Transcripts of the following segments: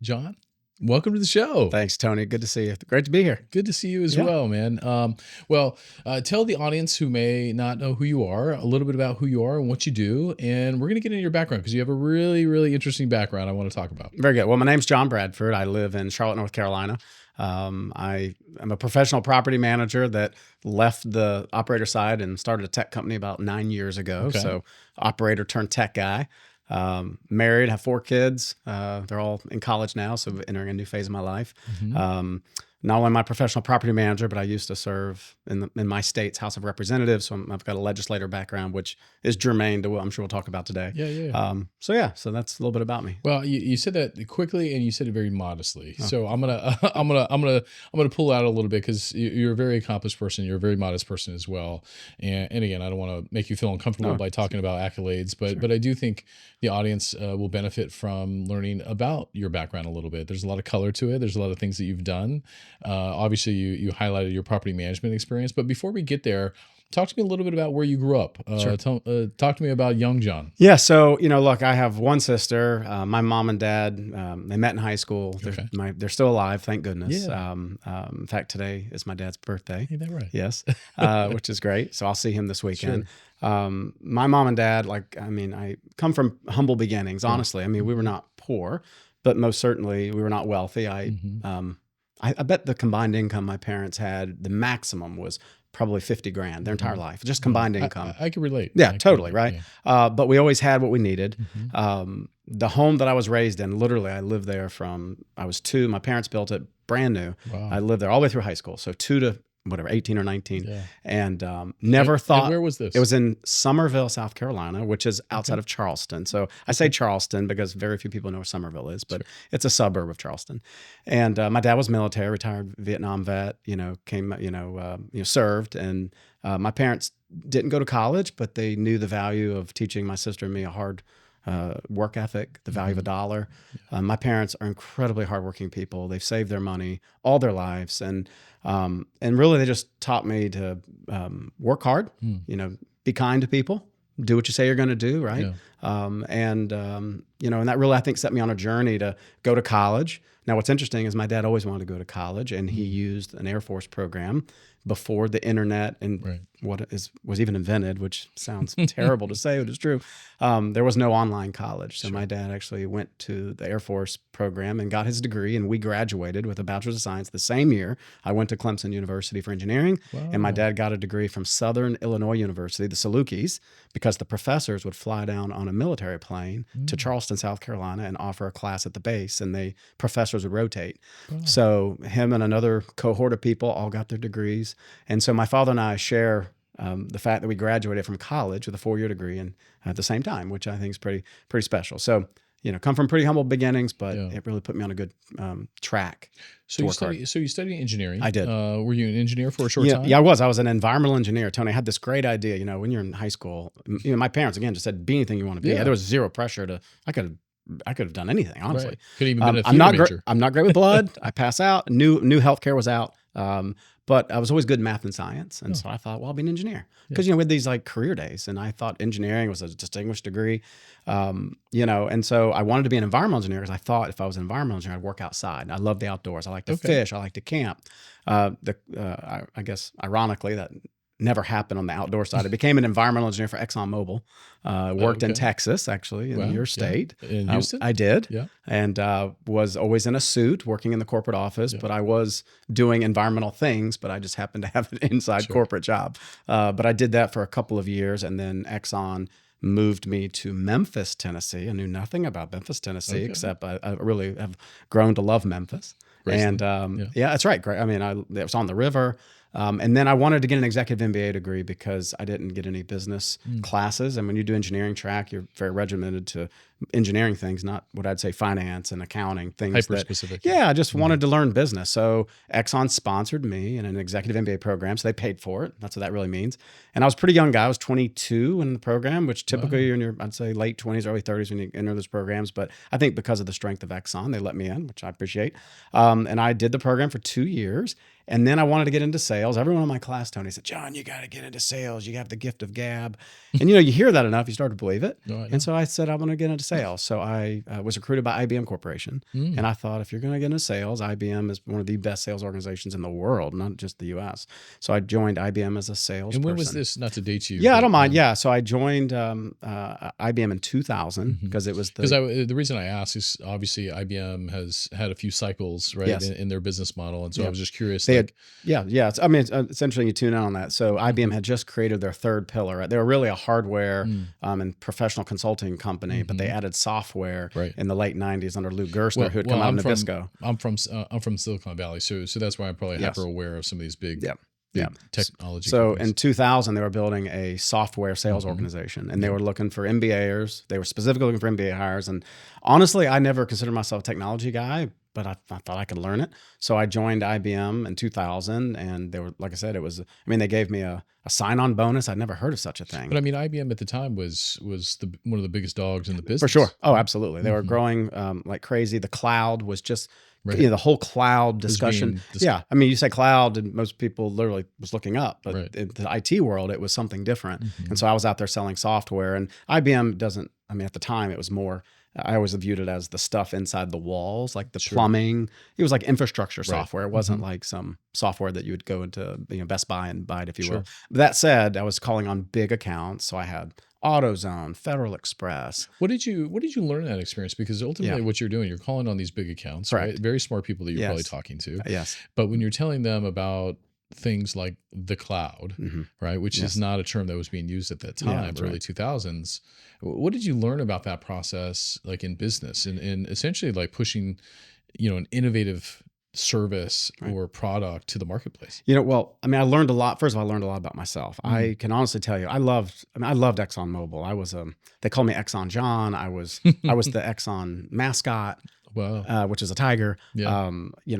John, welcome to the show. Thanks, Tony. Good to see you. Great to be here. Good to see you as Yeah. well, man. Tell the audience who may not know who you are a little bit about who you are and what you do, and we're going to get into your background because you have a really, really interesting background I want to talk about. Very good. Well, my name's John Bradford. I live in Charlotte, North Carolina. I am a professional property manager that left the operator side and started a tech company about 9 years ago. Okay. So operator turned tech guy. Married, have 4 kids. They're all in college now, so entering a new phase of my life. Not only am I a professional property manager, but I used to serve in my state's House of Representatives. So I've got a legislator background, which is germane to what I'm sure we'll talk about today. Yeah. So that's a little bit about me. Well, you said that quickly and you said it very modestly. So I'm gonna pull out a little bit because you're a very accomplished person. You're a very modest person as well. And again, I don't want to make you feel uncomfortable by talking about accolades, but I do think the audience will benefit from learning about your background a little bit. There's a lot of color to it. There's a lot of things that you've done. Obviously, you highlighted your property management experience. But before we get there, talk to me a little bit about where you grew up. Sure. Talk to me about young John. Yeah. So, look, I have one sister. My mom and dad, they met in high school. They're still alive, thank goodness. Yeah. In fact, today is my dad's birthday. Ain't that right? Yes. Which is great. So I'll see him this weekend. Sure. My mom and dad, I come from humble beginnings, honestly. I mean, we were not poor, but most certainly we were not wealthy. I bet the combined income my parents had, the maximum was probably 50 grand their entire life, just combined income. I can relate. Yeah, I totally. can relate, Right. yeah. But we always had what we needed. The home that I was raised in, literally, I lived there from I was 2. My parents built it brand new. Wow. I lived there all the way through high school. So 2 to whatever, 18 or 19. Yeah. And never thought. And where was this? It was in Summerville, South Carolina, which is outside of Charleston. So I say Charleston because very few people know where Summerville is, but it's a suburb of Charleston. And my dad was military, retired Vietnam vet, served. And my parents didn't go to college, but they knew the value of teaching my sister and me a hard work ethic, the value of a dollar. My parents are incredibly hardworking people. They've saved their money all their lives, and really they just taught me to work hard. Be kind to people, do what you say you're going to do, right? Yeah. And that really I think set me on a journey to go to college. Now, what's interesting is my dad always wanted to go to college, and he used an Air Force program before the internet and was even invented, which sounds terrible to say, but it's true. There was no online college. So my dad actually went to the Air Force program and got his degree, and we graduated with a Bachelor's of Science the same year. I went to Clemson University for engineering, and my dad got a degree from Southern Illinois University, the Salukis, because the professors would fly down on a military plane to Charleston, South Carolina, and offer a class at the base, and professors would rotate. So him and another cohort of people all got their degrees. And so my father and I share the fact that we graduated from college with a 4-year degree and at the same time, which I think is pretty special. So, come from pretty humble beginnings, but it really put me on a good track. So you studied engineering. I did. Were you an engineer for a short time? Yeah, I was. I was an environmental engineer. Tony, I had this great idea. When you're in high school, my parents again just said, "Be anything you want to be." Yeah. There was zero pressure to. I could have done anything, honestly. Right. Could even been a I'm not theater major. I'm not great with blood. I pass out. New healthcare was out. But I was always good in math and science. And so I thought, well, I'll be an engineer. Because, we had these career days, and I thought engineering was a distinguished degree. And so I wanted to be an environmental engineer because I thought if I was an environmental engineer, I'd work outside. I love the outdoors. I like to fish. I like to camp. I guess, ironically, that never happened on the outdoor side. I became an environmental engineer for ExxonMobil. Worked in Texas, actually, in your state. Yeah. In Houston? I did. Yeah. And was always in a suit working in the corporate office, but I was doing environmental things, but I just happened to have an inside corporate job. But I did that for a couple of years, and then Exxon moved me to Memphis, Tennessee. I knew nothing about Memphis, Tennessee, except I really have grown to love Memphis. And that's right. Great. I mean, it was on the river. And then I wanted to get an executive MBA degree because I didn't get any business classes. And when you do engineering track, you're very regimented to engineering things, not what I'd say finance and accounting things. Hyper-specific. Yeah, I just wanted to learn business. So Exxon sponsored me in an executive MBA program. So they paid for it. That's what that really means. And I was a pretty young guy. I was 22 in the program, which typically you're in your, I'd say, late 20s, early 30s when you enter those programs. But I think because of the strength of Exxon, they let me in, which I appreciate. And I did the program for 2 years. And then I wanted to get into sales. Everyone in my class, Tony, said, John, you got to get into sales. You have the gift of gab. And, you hear that enough, you start to believe it. And so I said, I want to get into sales. So I was recruited by IBM Corporation. And I thought, if you're going to get into sales, IBM is one of the best sales organizations in the world, not just the U.S. So I joined IBM as a salesperson. And when was this? Not to date you. Yeah, I don't mind. Yeah. So I joined IBM in 2000 because it was the reason I asked is obviously IBM has had a few cycles, right, Yes. in their business model. And so Yeah. I was just curious. It's interesting you tune in on that. So IBM had just created their third pillar. Right? They were really a hardware and professional consulting company, but they added software in the late 90s under Lou Gerstner, who had come out of Nabisco. I'm from Silicon Valley, so that's why I'm probably hyper aware of some of these big technology. So companies. in 2000, they were building a software sales organization, and they were looking for MBAers. They were specifically looking for MBA hires. And honestly, I never considered myself a technology guy, but I thought I could learn it. So I joined IBM in 2000, and they were, like I said, they gave me a sign-on bonus. I'd never heard of such a thing. But I mean, IBM at the time was one of the biggest dogs in the business. For sure. Oh, absolutely. They were growing like crazy. The cloud was just, the whole cloud discussion. You say cloud, and most people literally was looking up, but in the IT world, it was something different. And so I was out there selling software, and IBM at the time, it was more, I always viewed it as the stuff inside the walls, like the plumbing. It was like infrastructure software. It wasn't like some software that you would go into Best Buy and buy it, if you will. But that said, I was calling on big accounts. So I had AutoZone, Federal Express. What did you learn in that experience? Because ultimately what you're doing, you're calling on these big accounts, right? Very smart people that you're probably talking to. Yes. But when you're telling them about things like the cloud, right, which is not a term that was being used at that time, early 2000s, what did you learn about that process, like in business and essentially like pushing, an innovative service or product to the marketplace? I learned a lot. First of all, I learned a lot about myself. I can honestly tell you, I loved ExxonMobil. They called me Exxon John. I was the Exxon mascot. Wow. Which is a tiger. Yeah.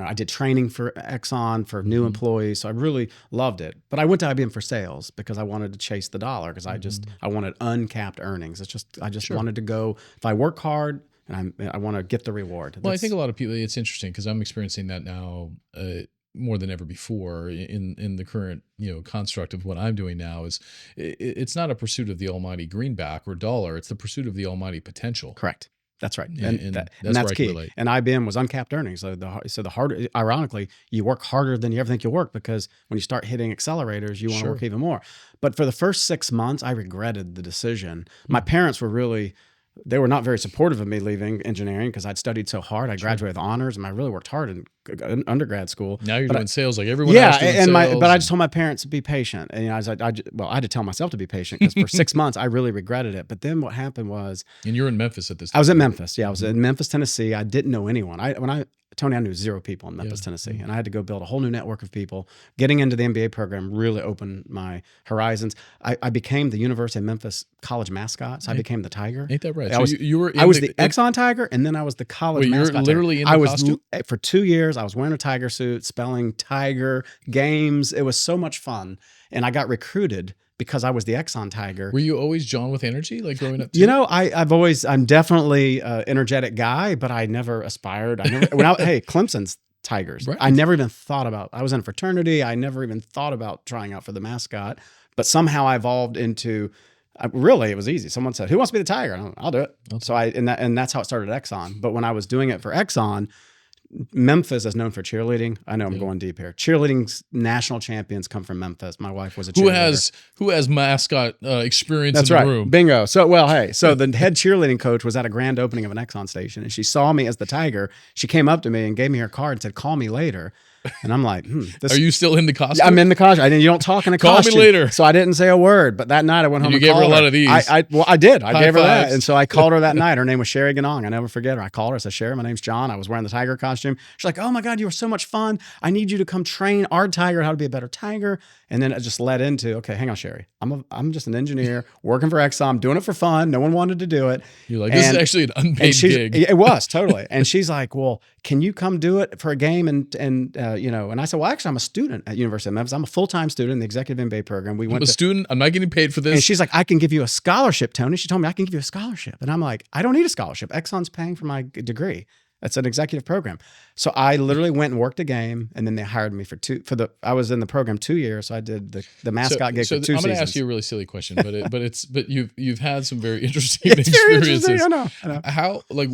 I did training for Exxon for new employees. So I really loved it. But I went to IBM for sales because I wanted to chase the dollar because I wanted uncapped earnings. I just wanted to go, if I work hard and I want to get the reward. Well, I think a lot of people, it's interesting because I'm experiencing that now more than ever before in the current, construct of what I'm doing now is it's not a pursuit of the almighty greenback or dollar. It's the pursuit of the almighty potential. Correct. That's right. And that's key. And IBM was uncapped earnings. So the harder, ironically, you work harder than you ever think you'll work because when you start hitting accelerators, you want to work even more. But for the first 6 months, I regretted the decision. My parents were they were not very supportive of me leaving engineering because I'd studied so hard. I graduated with honors and I really worked hard in undergrad school. Now you're doing sales like everyone else doing sales. But I just told my parents to be patient. And I had to tell myself to be patient because for 6 months, I really regretted it. But then what happened was... And you're in Memphis at this time. I was in Memphis. Yeah, I was in Memphis, Tennessee. I didn't know anyone. Tony, I knew 0 people in Memphis, Tennessee. And I had to go build a whole new network of people. Getting into the MBA program really opened my horizons. I became the University of Memphis college mascot. So I became the Tiger. Ain't that right? I was the Exxon Tiger, and then I was the college mascot. You're literally in the costume? For 2 years, I was wearing a tiger suit, spelling tiger, games. It was so much fun. And I got recruited because I was the Exxon Tiger. Were you always John with energy, like growing up too? I'm definitely an energetic guy, but I never aspired. Clemson's Tigers. Right. I never even thought about, I was in a fraternity. I never even thought about trying out for the mascot, but somehow I evolved into, it was easy. Someone said, who wants to be the Tiger? I'll do it. Okay. So and that's how it started at Exxon. But when I was doing it for Exxon, Memphis is known for cheerleading. I know I'm going deep here. Cheerleading's national champions come from Memphis. My wife was a cheerleader. Who has mascot experience That's in right. the room? Bingo. So the head cheerleading coach was at a grand opening of an Exxon station, and she saw me as the Tiger. She came up to me and gave me her card and said, "Call me later." And I'm like, Are you still in the costume? I'm in the costume. You don't talk in a costume. Call me later. So I didn't say a word. But that night I went home and you gave her a lot of these. I did. I gave her that. Fives. And so I called her that night. Her name was Sherry Ganong. I never forget her. I called her. I said, Sherry, my name's John. I was wearing the tiger costume. She's like, oh my God, you were so much fun. I need you to come train our tiger how to be a better tiger. And then it just led into, okay, hang on, Sherry. I'm just an engineer working for Exxon. I'm doing it for fun. No one wanted to do it. You're like, this is actually an unpaid gig. It was, totally. And she's like, well, can you come do it for a game? And I said, well, actually, I'm a student at University of Memphis. I'm a full-time student in the executive MBA program. I'm a student. I'm not getting paid for this. And she's like, I can give you a scholarship, Tony. She told me I can give you a scholarship. And I'm like, I don't need a scholarship. Exxon's paying for my degree. It's an executive program. So I literally went and worked a game, and then they hired me I was in the program 2 years. So I did the mascot gig for 2 seasons. I'm going to ask you a really silly question, but you've had some very interesting It's very experiences. interesting. I know. How, like,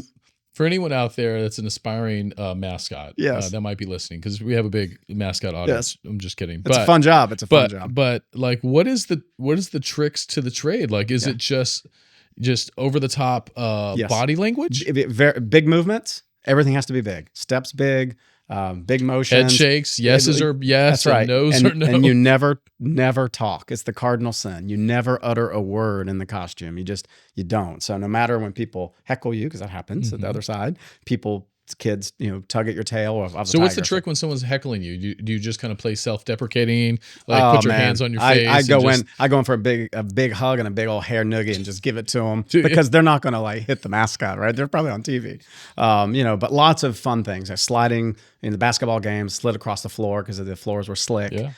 for anyone out there that's an aspiring mascot Yes. that might be listening, because we have a big mascot audience. Yes. I'm just kidding. It's a fun job. It's a fun job. But like, what is the tricks to the trade? Like, is it just over the top body language? Very big movements. Everything has to be big. Steps big. Big motions. Head shakes. Yeses are yes. That's right. And no's are no. And you never talk. It's the cardinal sin. You never utter a word in the costume. You don't. So no matter when people heckle you, because that happens at the other side, kids, tug at your tail. So what's the trick when someone's heckling you? Do you just kind of play self-deprecating, like put your hands on your face? I go in for a big hug and a big old hair noogie and just give it to them because they're not going to like hit the mascot, right? They're probably on TV, but lots of fun things. Sliding in the basketball game, slid across the floor because the floors were slick. Yeah.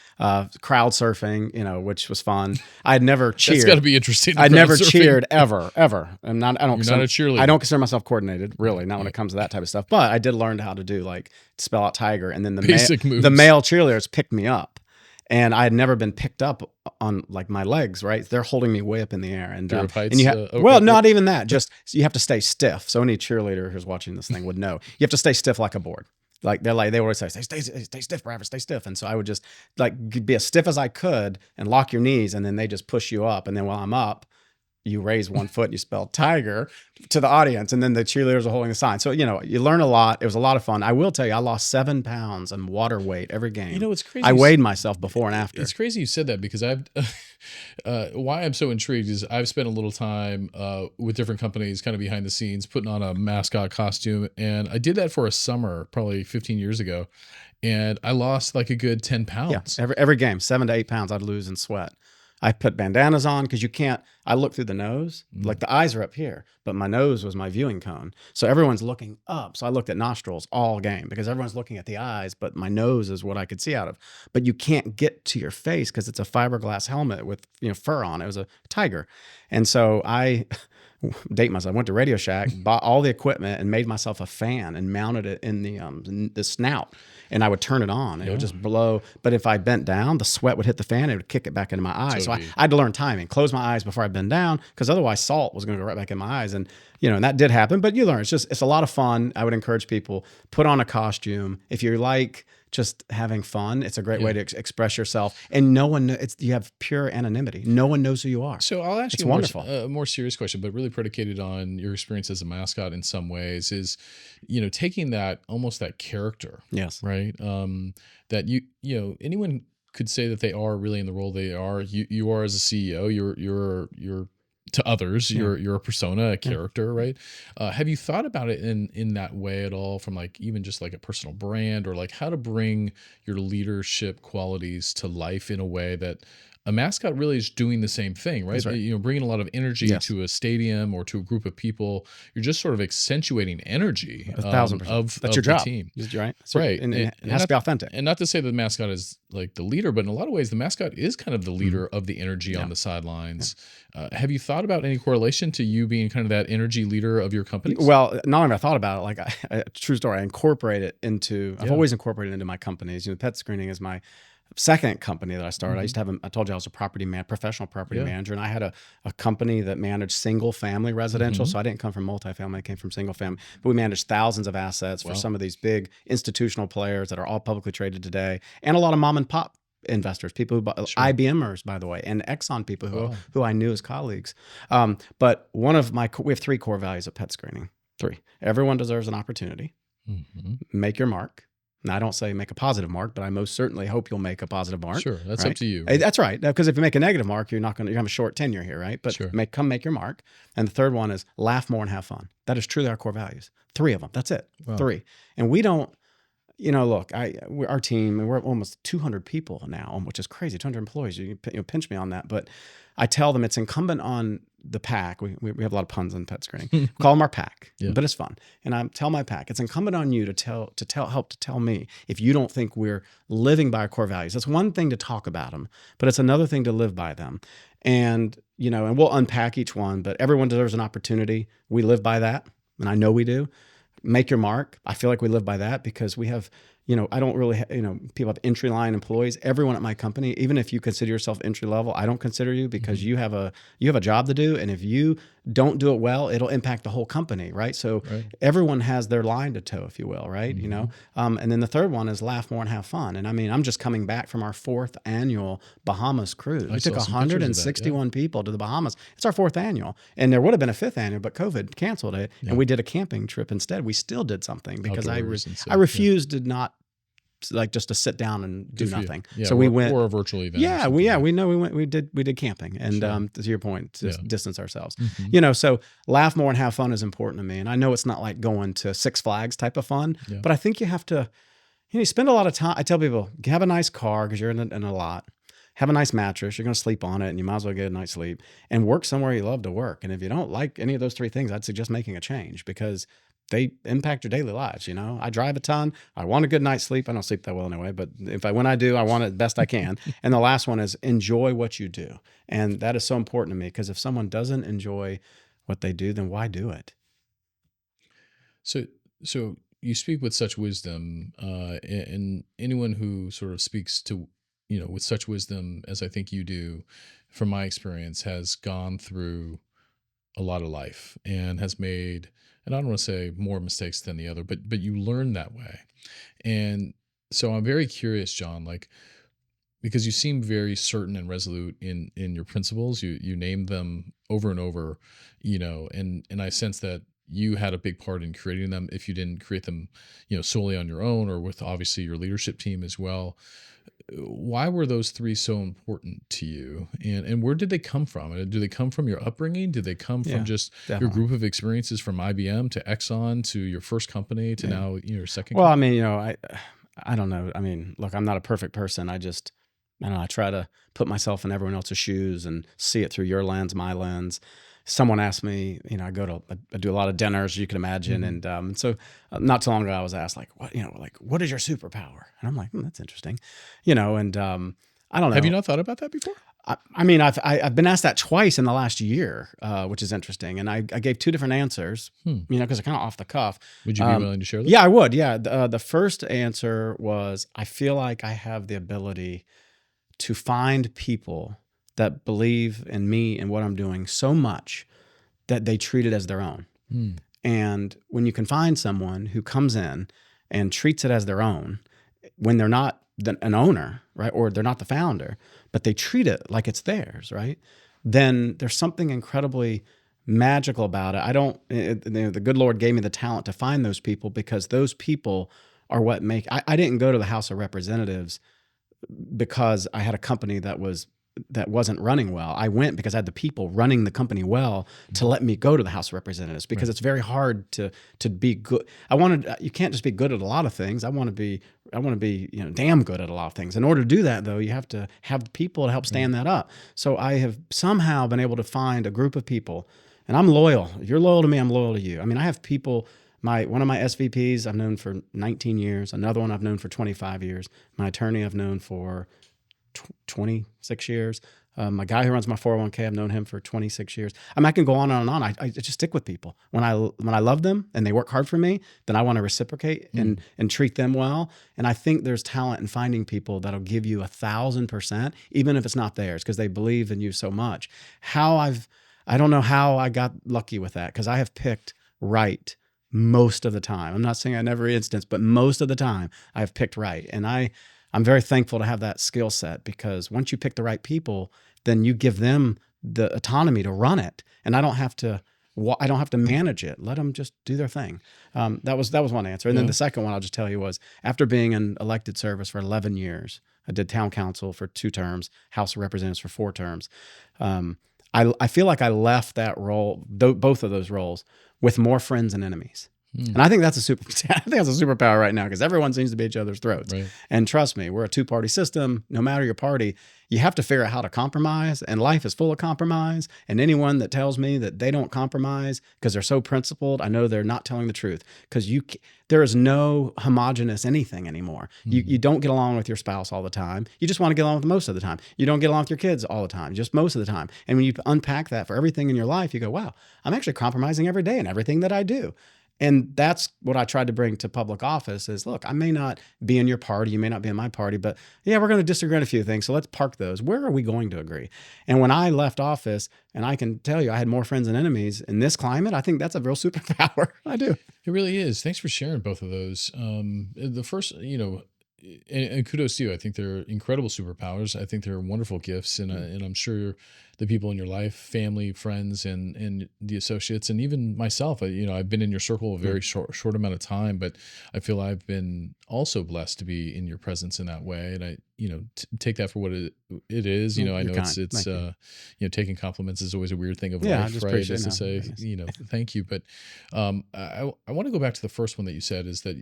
Crowd surfing, which was fun. I'd never cheered. That's got to be interesting. I'd never cheered ever. You're not a cheerleader. I don't consider myself coordinated, really, not when it comes to that type of stuff. But I did learn how to do spell out tiger, and then the male cheerleaders picked me up, and I had never been picked up on my legs. Right, they're holding me way up in the air, and not even that. Just you have to stay stiff. So any cheerleader who's watching this thing would know you have to stay stiff like a board. They always say, stay stiff, Bradford, stay stiff. And so I would just be as stiff as I could and lock your knees, and then they just push you up, and then while I'm up, you raise one foot and you spell tiger to the audience, and then the cheerleaders are holding the sign. So, you learn a lot. It was a lot of fun. I will tell you, I lost 7 pounds in water weight every game. It's crazy. I weighed myself before and after. It's crazy you said that, because why I'm so intrigued is I've spent a little time with different companies kind of behind the scenes putting on a mascot costume. And I did that for a summer, probably 15 years ago. And I lost like a good 10 pounds. Yeah, every game, 7 to 8 pounds I'd lose in sweat. I put bandanas on because you can't. I look through the nose, like the eyes are up here, but my nose was my viewing cone. So everyone's looking up. So I looked at nostrils all game because everyone's looking at the eyes, but my nose is what I could see out of. But you can't get to your face because it's a fiberglass helmet with fur on. It was a tiger, and so I date myself. I went to Radio Shack, bought all the equipment, and made myself a fan and mounted it in the snout. And I would turn it on, and it would just blow. But if I bent down, the sweat would hit the fan, and it would kick it back into my eyes. So I had to learn timing, close my eyes before I bend down, because otherwise salt was going to go right back in my eyes. And and that did happen. But you learn. It's a lot of fun. I would encourage people, put on a costume if you're just having fun. It's a great way to express yourself, and no one. You have pure anonymity. No one knows who you are. So I'll ask you a more serious question, but really predicated on your experience as a mascot in some ways. Is taking that almost that character. Yes. Right. That anyone could say that they are really in the role they are. You are as a CEO. You're to others. You're a persona, a character, right? Have you thought about it in that way at all, from even just a personal brand, or how to bring your leadership qualities to life in a way that a mascot really is doing the same thing, right? Bringing a lot of energy to a stadium or to a group of people. You're just sort of accentuating energy 1,000%. Of your job. The team. Right. Right. And it has to be authentic. And not to say that the mascot is the leader, but in a lot of ways, the mascot is kind of the leader of the energy on the sidelines. Have you thought about any correlation to you being kind of that energy leader of your company? Well, not only have I thought about it, true story, I incorporate it into, I've always incorporated it into my companies. PetScreening is my second company that I started. I used to have, I told you I was a professional property manager, and I had a company that managed single family residential. So I didn't come from multifamily, I came from single family, but we managed thousands of assets for some of these big institutional players that are all publicly traded today, and a lot of mom and pop investors, people who bought IBMers, by the way, and Exxon people who I knew as colleagues. But we have 3 core values at PetScreening. 3. Everyone deserves an opportunity. Make your mark. Now, I don't say make a positive mark, but I most certainly hope you'll make a positive mark. Sure, that's up to you. That's right. Because if you make a negative mark, you're going to have a short tenure here, right? But make your mark. And the third one is laugh more and have fun. That is truly our core values. 3 of them. That's it. Wow. 3. And we don't. Look, our team, and we're almost 200 people now, which is crazy. 200 employees. You pinch me on that, but I tell them it's incumbent on the pack. We have a lot of puns on PetScreening. Call them our pack, but it's fun. And I tell my pack, it's incumbent on you to help tell me if you don't think we're living by our core values. It's one thing to talk about them, but it's another thing to live by them. And and we'll unpack each one. But everyone deserves an opportunity. We live by that, and I know we do. make your mark. I feel like we live by that because we have, I don't really, people have entry line employees. Everyone at my company, even if you consider yourself entry level, I don't consider you because you have a job to do. And if you don't do it well, it'll impact the whole company, right? So everyone has their line to toe, if you will, right? And then the third one is laugh more and have fun. And I mean, I'm just coming back from our 4th annual Bahamas cruise. We took 161 people to the Bahamas. It's our 4th annual. And there would have been a 5th annual, but COVID canceled it. And we did a camping trip instead. We still did something because I refused to not just to sit down and do nothing. So we went or a virtual event. We did camping and to your point, distance ourselves. So laugh more and have fun is important to me. And I know it's not like going to Six Flags type of fun, but I think you have to, you spend a lot of time. I tell people, have a nice car because you're in a lot. Have a nice mattress. You're going to sleep on it and you might as well get a night's sleep and work somewhere you love to work. And if you don't like any of those 3 things, I'd suggest making a change because they impact your daily lives. I drive a ton. I want a good night's sleep. I don't sleep that well anyway, but when I do, I want it the best I can. And the last one is enjoy what you do. And that is so important to me because if someone doesn't enjoy what they do, then why do it? So you speak with such wisdom, and anyone who sort of speaks to, with such wisdom as I think you do, from my experience, has gone through a lot of life and has made, and I don't want to say more mistakes than the other, but you learn that way. And so I'm very curious, John, because you seem very certain and resolute in your principles. You name them over and over, and I sense that you had a big part in creating them if you didn't create them, solely on your own or with obviously your leadership team as well. Why were those 3 so important to you, and where did they come from? Do they come from your upbringing? Did they come from just your group of experiences from IBM to Exxon to your first company to now your second? Well, company? I mean, I don't know. I mean, look, I'm not a perfect person. I don't know. I try to put myself in everyone else's shoes and see it through your lens, my lens. Someone asked me, I do a lot of dinners, you can imagine. And so not too long ago, I was asked what is your superpower? And I'm like, that's interesting, and I don't know. Have you not thought about that before? I mean, I've been asked that twice in the last year, which is interesting. And I gave 2 different answers, because they're kind of off the cuff. Would you be willing to share them? Yeah, I would. Yeah. The first answer was, I feel like I have the ability to find people that believe in me and what I'm doing so much that they treat it as their own. And when you can find someone who comes in and treats it as their own, when they're not an owner, right, or they're not the founder, but they treat it like it's theirs, right, then there's something incredibly magical about it. The good Lord gave me the talent to find those people because those people are what make. I didn't go to the House of Representatives because I had a company that wasn't running well. I went because I had the people running the company well to let me go to the House of Representatives because it's very hard to be good. You can't just be good at a lot of things. I want to be damn good at a lot of things. In order to do that though, you have to have people to help stand that up. So I have somehow been able to find a group of people, and I'm loyal. If you're loyal to me, I'm loyal to you. I mean, I have people, one of my SVPs I've known for 19 years, another one I've known for 25 years, my attorney I've known for 26 years. My guy who runs my 401k, I've known him for 26 years. I mean, I can go on and on. I just stick with people. When I love them and they work hard for me, then I want to reciprocate and treat them well. And I think there's talent in finding people that'll give you 1,000%, even if it's not theirs, because they believe in you so much. I don't know how I got lucky with that, because I have picked right most of the time. I'm not saying in every instance, but most of the time I've picked right. And I'm very thankful to have that skill set, because once you pick the right people, then you give them the autonomy to run it, and I don't have to manage it. Let them just do their thing. That was one answer. And then the second one I'll just tell you was, after being in elected service for 11 years, I did town council for 2 terms, House of Representatives for 4 terms. I feel like I left that role, both of those roles, with more friends than enemies. And I think that's a superpower right now, because everyone seems to be at each other's throats. Right. And trust me, we're a 2-party system. No matter your party, you have to figure out how to compromise, and life is full of compromise. And anyone that tells me that they don't compromise because they're so principled, I know they're not telling the truth, because there is no homogenous anything anymore. You don't get along with your spouse all the time. You just want to get along with them most of the time. You don't get along with your kids all the time, just most of the time. And when you unpack that for everything in your life, you go, wow, I'm actually compromising every day in everything that I do. And that's what I tried to bring to public office is, look, I may not be in your party, you may not be in my party, but yeah, we're going to disagree on a few things. So let's park those. Where are we going to agree? And when I left office, and I can tell you, I had more friends than enemies in this climate, I think that's a real superpower. I do. It really is. Thanks for sharing both of those. The first, and kudos to you. I think they're incredible superpowers. I think they're wonderful gifts, and I'm sure the people in your life, family, friends, and the associates, and even myself. I've been in your circle a very short amount of time, but I feel I've been also blessed to be in your presence in that way, and I take that for what it is. I know it's taking compliments is always a weird thing of life, right? Just to say thank you, but I want to go back to the first one that you said is that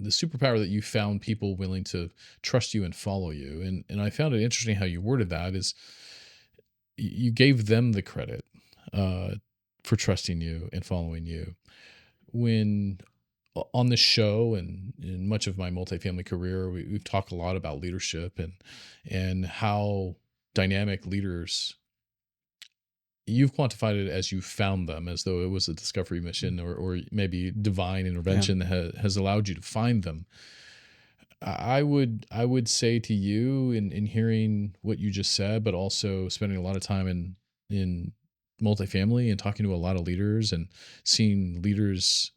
the superpower that you found people willing to trust you and follow you. And I found it interesting how you worded that is you gave them the credit for trusting you and following you. When on the show and in much of my multifamily career, we've talked a lot about leadership and how dynamic leaders, you've quantified it as you found them, as though it was a discovery mission or maybe divine intervention that has allowed you to find them. I would say to you in hearing what you just said, but also spending a lot of time in multifamily and talking to a lot of leaders and seeing leaders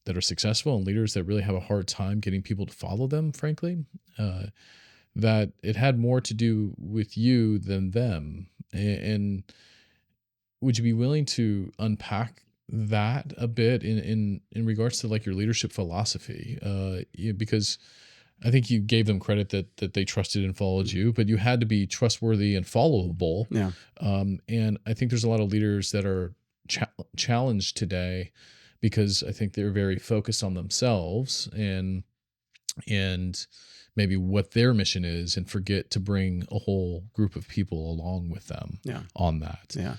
that are successful and leaders that really have a hard time getting people to follow them, frankly, that it had more to do with you than them. And would you be willing to unpack that a bit in regards to like your leadership philosophy? Because I think you gave them credit that they trusted and followed you, but you had to be trustworthy and followable. Yeah. And I think there's a lot of leaders that are challenged today because I think they're very focused on themselves and maybe what their mission is and forget to bring a whole group of people along with them on that. Yeah.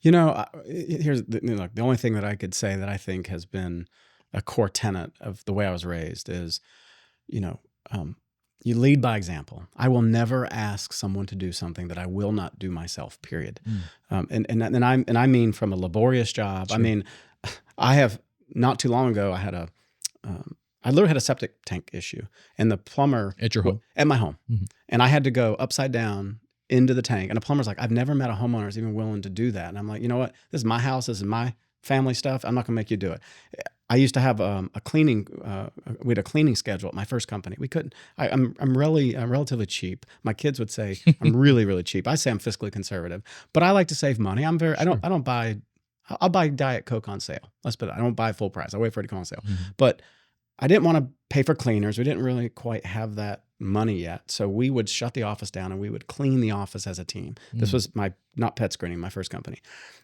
Here's the only thing that I could say that I think has been a core tenet of the way I was raised is, you lead by example. I will never ask someone to do something that I will not do myself, period. And I mean from a laborious job. Sure. I mean, I have not too long ago, I literally had a septic tank issue and the plumber at your home, at my home. Mm-hmm. And I had to go upside down into the tank. And the plumber's like, I've never met a homeowner who's even willing to do that. And I'm like, you know what? This is my house. This is my family stuff. I'm not gonna make you do it. I used to have a cleaning, we had a cleaning schedule at my first company. We couldn't, I'm relatively cheap. My kids would say I'm really, really cheap. I say I'm fiscally conservative, but I like to save money. I'll buy Diet Coke on sale. Let's put it, I don't buy full price. I wait for it to go on sale. Mm-hmm. But I didn't want to pay for cleaners. We didn't really quite have that money yet. So we would shut the office down and we would clean the office as a team. Mm. This was not PetScreening, my first company.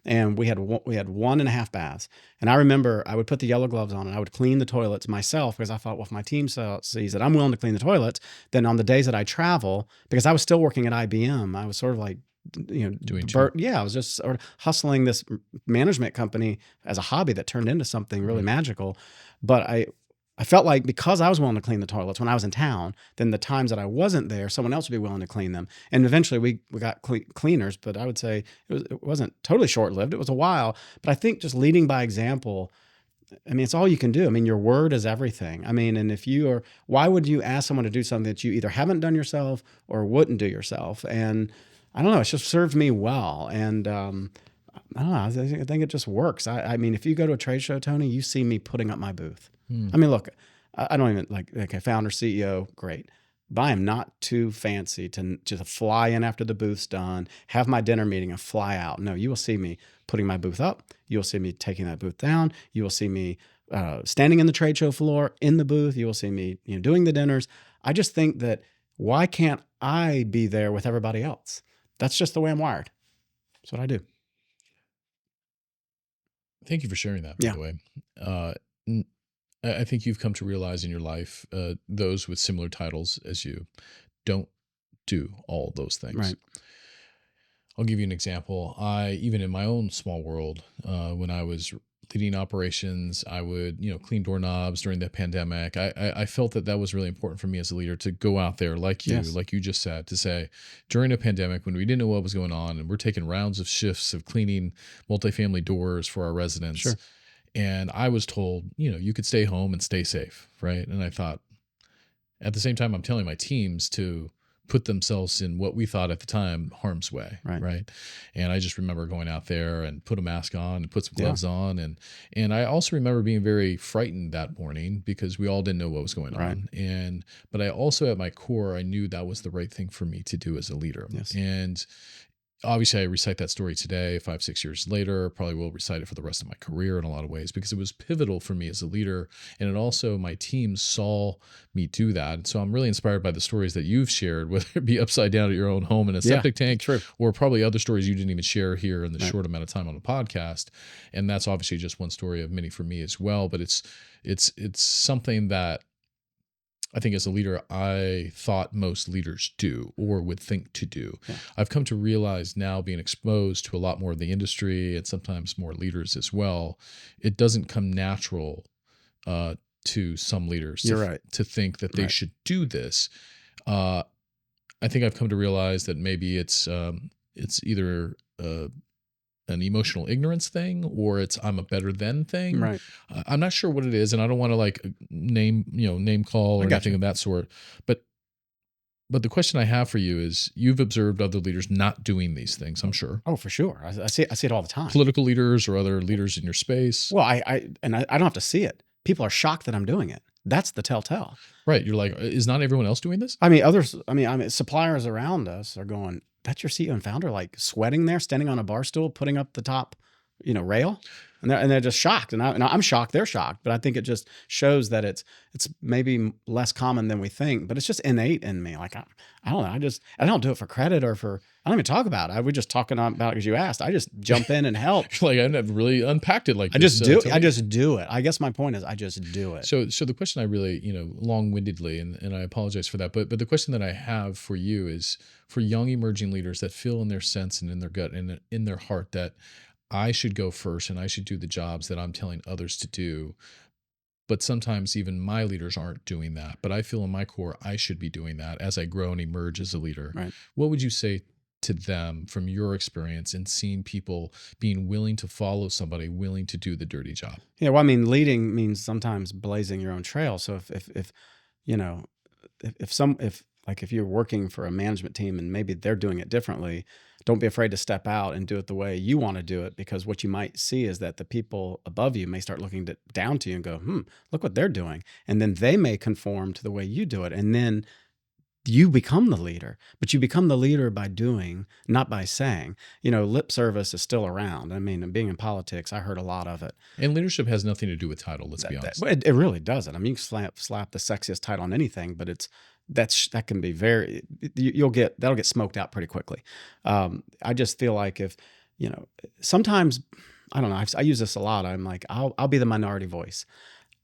And we had 1.5 baths. And I remember I would put the yellow gloves on and I would clean the toilets myself because I thought, well, if my team sees that I'm willing to clean the toilets, then on the days that I travel, because I was still working at IBM, I was sort of like, I was just sort of hustling this management company as a hobby that turned into something really magical. But I felt like because I was willing to clean the toilets when I was in town, then the times that I wasn't there, someone else would be willing to clean them. And eventually we got cleaners, but I would say it wasn't totally short-lived. It was a while. But I think just leading by example, I mean, it's all you can do. I mean, your word is everything. I mean, and why would you ask someone to do something that you either haven't done yourself or wouldn't do yourself? And I don't know, it's just served me well. And I don't know, I think it just works. I mean, if you go to a trade show, Tony, you see me putting up my booth. I mean, look, I don't even like founder, CEO, great. But I am not too fancy to just fly in after the booth's done, have my dinner meeting and fly out. No, you will see me putting my booth up. You will see me taking that booth down. You will see me standing in the trade show floor in the booth. You will see me doing the dinners. I just think that why can't I be there with everybody else? That's just the way I'm wired. That's what I do. Thank you for sharing that, by the way. I think you've come to realize in your life, those with similar titles as you don't do all those things. Right. I'll give you an example. Even in my own small world, when I was leading operations, I would, clean doorknobs during the pandemic. I felt that was really important for me as a leader to go out there like you just said, to say during a pandemic when we didn't know what was going on and we're taking rounds of shifts of cleaning multifamily doors for our residents. Sure. And I was told, you could stay home and stay safe, right? And I thought, at the same time, I'm telling my teams to put themselves in what we thought at the time harm's way, right? And I just remember going out there and put a mask on and put some gloves on, and I also remember being very frightened that morning because we all didn't know what was going on. But I also, at my core, I knew that was the right thing for me to do as a leader. And obviously, I recite that story today, 5-6 years later. Probably will recite it for the rest of my career in a lot of ways because it was pivotal for me as a leader. And it also, my team saw me do that. And so I'm really inspired by the stories that you've shared, whether it be upside down at your own home in a septic tank, or probably other stories you didn't even share here in the short amount of time on the podcast. And that's obviously just one story of many for me as well. But it's something that I think as a leader, I thought most leaders do or would think to do. I've come to realize now, being exposed to a lot more of the industry and sometimes more leaders as well, it doesn't come natural to some leaders to think that they should do this. I think I've come to realize that maybe it's either an emotional ignorance thing, or it's I'm a better than thing. I'm not sure what it is, and I don't want to name call or anything of that sort. But the question I have for you is: you've observed other leaders not doing these things, I'm sure. Oh, for sure. I see it all the time. Political leaders or other leaders in your space. Well, I don't have to see it. People are shocked that I'm doing it. That's the telltale. Right. You're like, is not everyone else doing this? I mean, suppliers around us are going, that's your CEO and founder, like sweating there, standing on a bar stool, putting up the top, rail. And they're just shocked. And I'm shocked. They're shocked. But I think it just shows that it's maybe less common than we think, but it's just innate in me. Like, I don't know. I don't do it for credit or I don't even talk about it. We're just talking about it because you asked. I just jump in and help. Like, I never really unpacked it like I this. I just do it. I guess my point is I just do it. So the question I really, long-windedly, and I apologize for that, but the question that I have for you is for young emerging leaders that feel in their sense and in their gut and in their heart that I should go first and I should do the jobs that I'm telling others to do. But sometimes even my leaders aren't doing that. But I feel in my core, I should be doing that as I grow and emerge as a leader. What would you say to them from your experience in seeing people being willing to follow somebody, willing to do the dirty job? Yeah, well, I mean, leading means sometimes blazing your own trail. So if you're working for a management team and maybe they're doing it differently, don't be afraid to step out and do it the way you want to do it, because what you might see is that the people above you may start looking down to you and go, look what they're doing. And then they may conform to the way you do it. And then you become the leader, but you become the leader by doing, not by saying. Lip service is still around. I mean, being in politics, I heard a lot of it. And leadership has nothing to do with title, let's be honest. It really doesn't. I mean, you can slap the sexiest title on anything, but that can be that'll get smoked out pretty quickly. I just feel like if, sometimes, I don't know, I use this a lot. I'm like, I'll be the minority voice.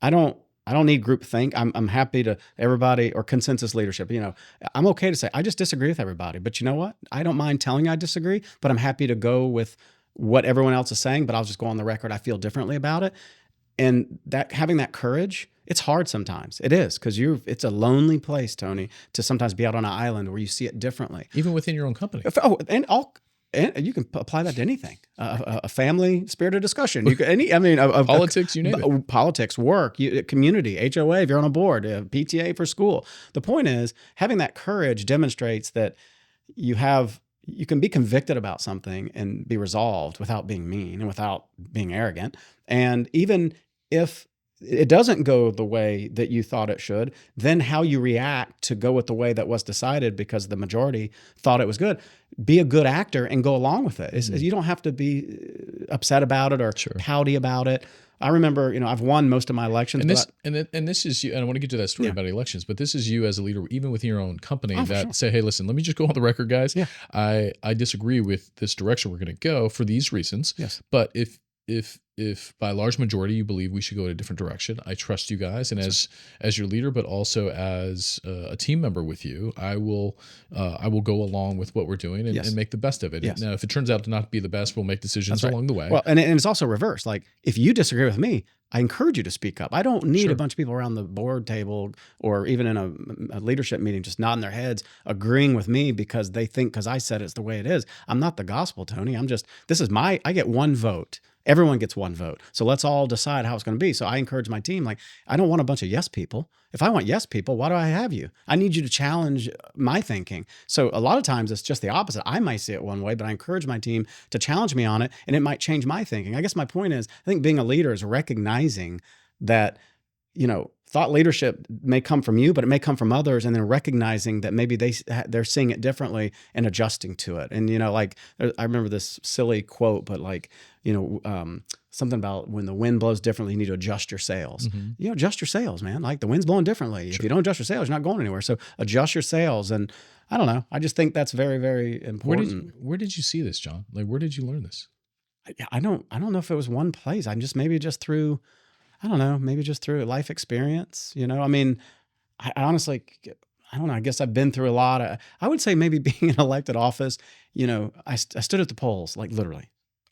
I don't need groupthink. I'm happy to everybody or consensus leadership. I'm okay to say I just disagree with everybody. But you know what? I don't mind telling I disagree, but I'm happy to go with what everyone else is saying. But I'll just go on the record. I feel differently about it. And that having that courage, it's hard sometimes. It is, because it's a lonely place, Tony, to sometimes be out on an island where you see it differently. Even within your own company. And you can apply that to anything. A family spirited discussion. Politics, you name it. Politics, work, community, HOA, if you're on a board, PTA for school. The point is, having that courage demonstrates that you can be convicted about something and be resolved without being mean and without being arrogant. And even if it doesn't go the way that you thought it should, then how you react to go with the way that was decided because the majority thought it was good. Be a good actor and go along with it. You don't have to be upset about it or pouty about it. I remember, I've won most of my elections. And this is you, and I want to get to that story about elections, but this is you as a leader, even within your own company, say, hey, listen, let me just go on the record, guys. Yeah. I disagree with this direction we're going to go for these reasons. Yes. But if by a large majority you believe we should go in a different direction, I trust you guys, and as your leader, but also as a team member with you, I will go along with what we're doing and make the best of it. Yes. Now, if it turns out to not be the best, we'll make decisions along the way. Well, and it's also reversed. Like, if you disagree with me, I encourage you to speak up. I don't need a bunch of people around the board table or even in a leadership meeting just nodding their heads, agreeing with me because they think because I said it's the way it is. I'm not the gospel, Tony. I get one vote. Everyone gets one vote. So let's all decide how it's going to be. So I encourage my team, like, I don't want a bunch of yes people. If I want yes people, why do I have you? I need you to challenge my thinking. So a lot of times it's just the opposite. I might see it one way, but I encourage my team to challenge me on it, and it might change my thinking. I guess my point is, I think being a leader is recognizing that, thought leadership may come from you, but it may come from others, and then recognizing that maybe they're seeing it differently and adjusting to it. And, like, I remember this silly quote, but like, something about when the wind blows differently, you need to adjust your sails. Mm-hmm. Adjust your sails, man. Like, the wind's blowing differently. Sure. If you don't adjust your sails, you're not going anywhere. So adjust your sails. And I don't know. I just think that's very, very important. Where did you see this, John? Like, where did you learn this? I don't know if it was one place. I'm just maybe just through life experience. I honestly, I don't know. I guess I've been through a lot of, I would say maybe being in elected office, I stood at the polls, like literally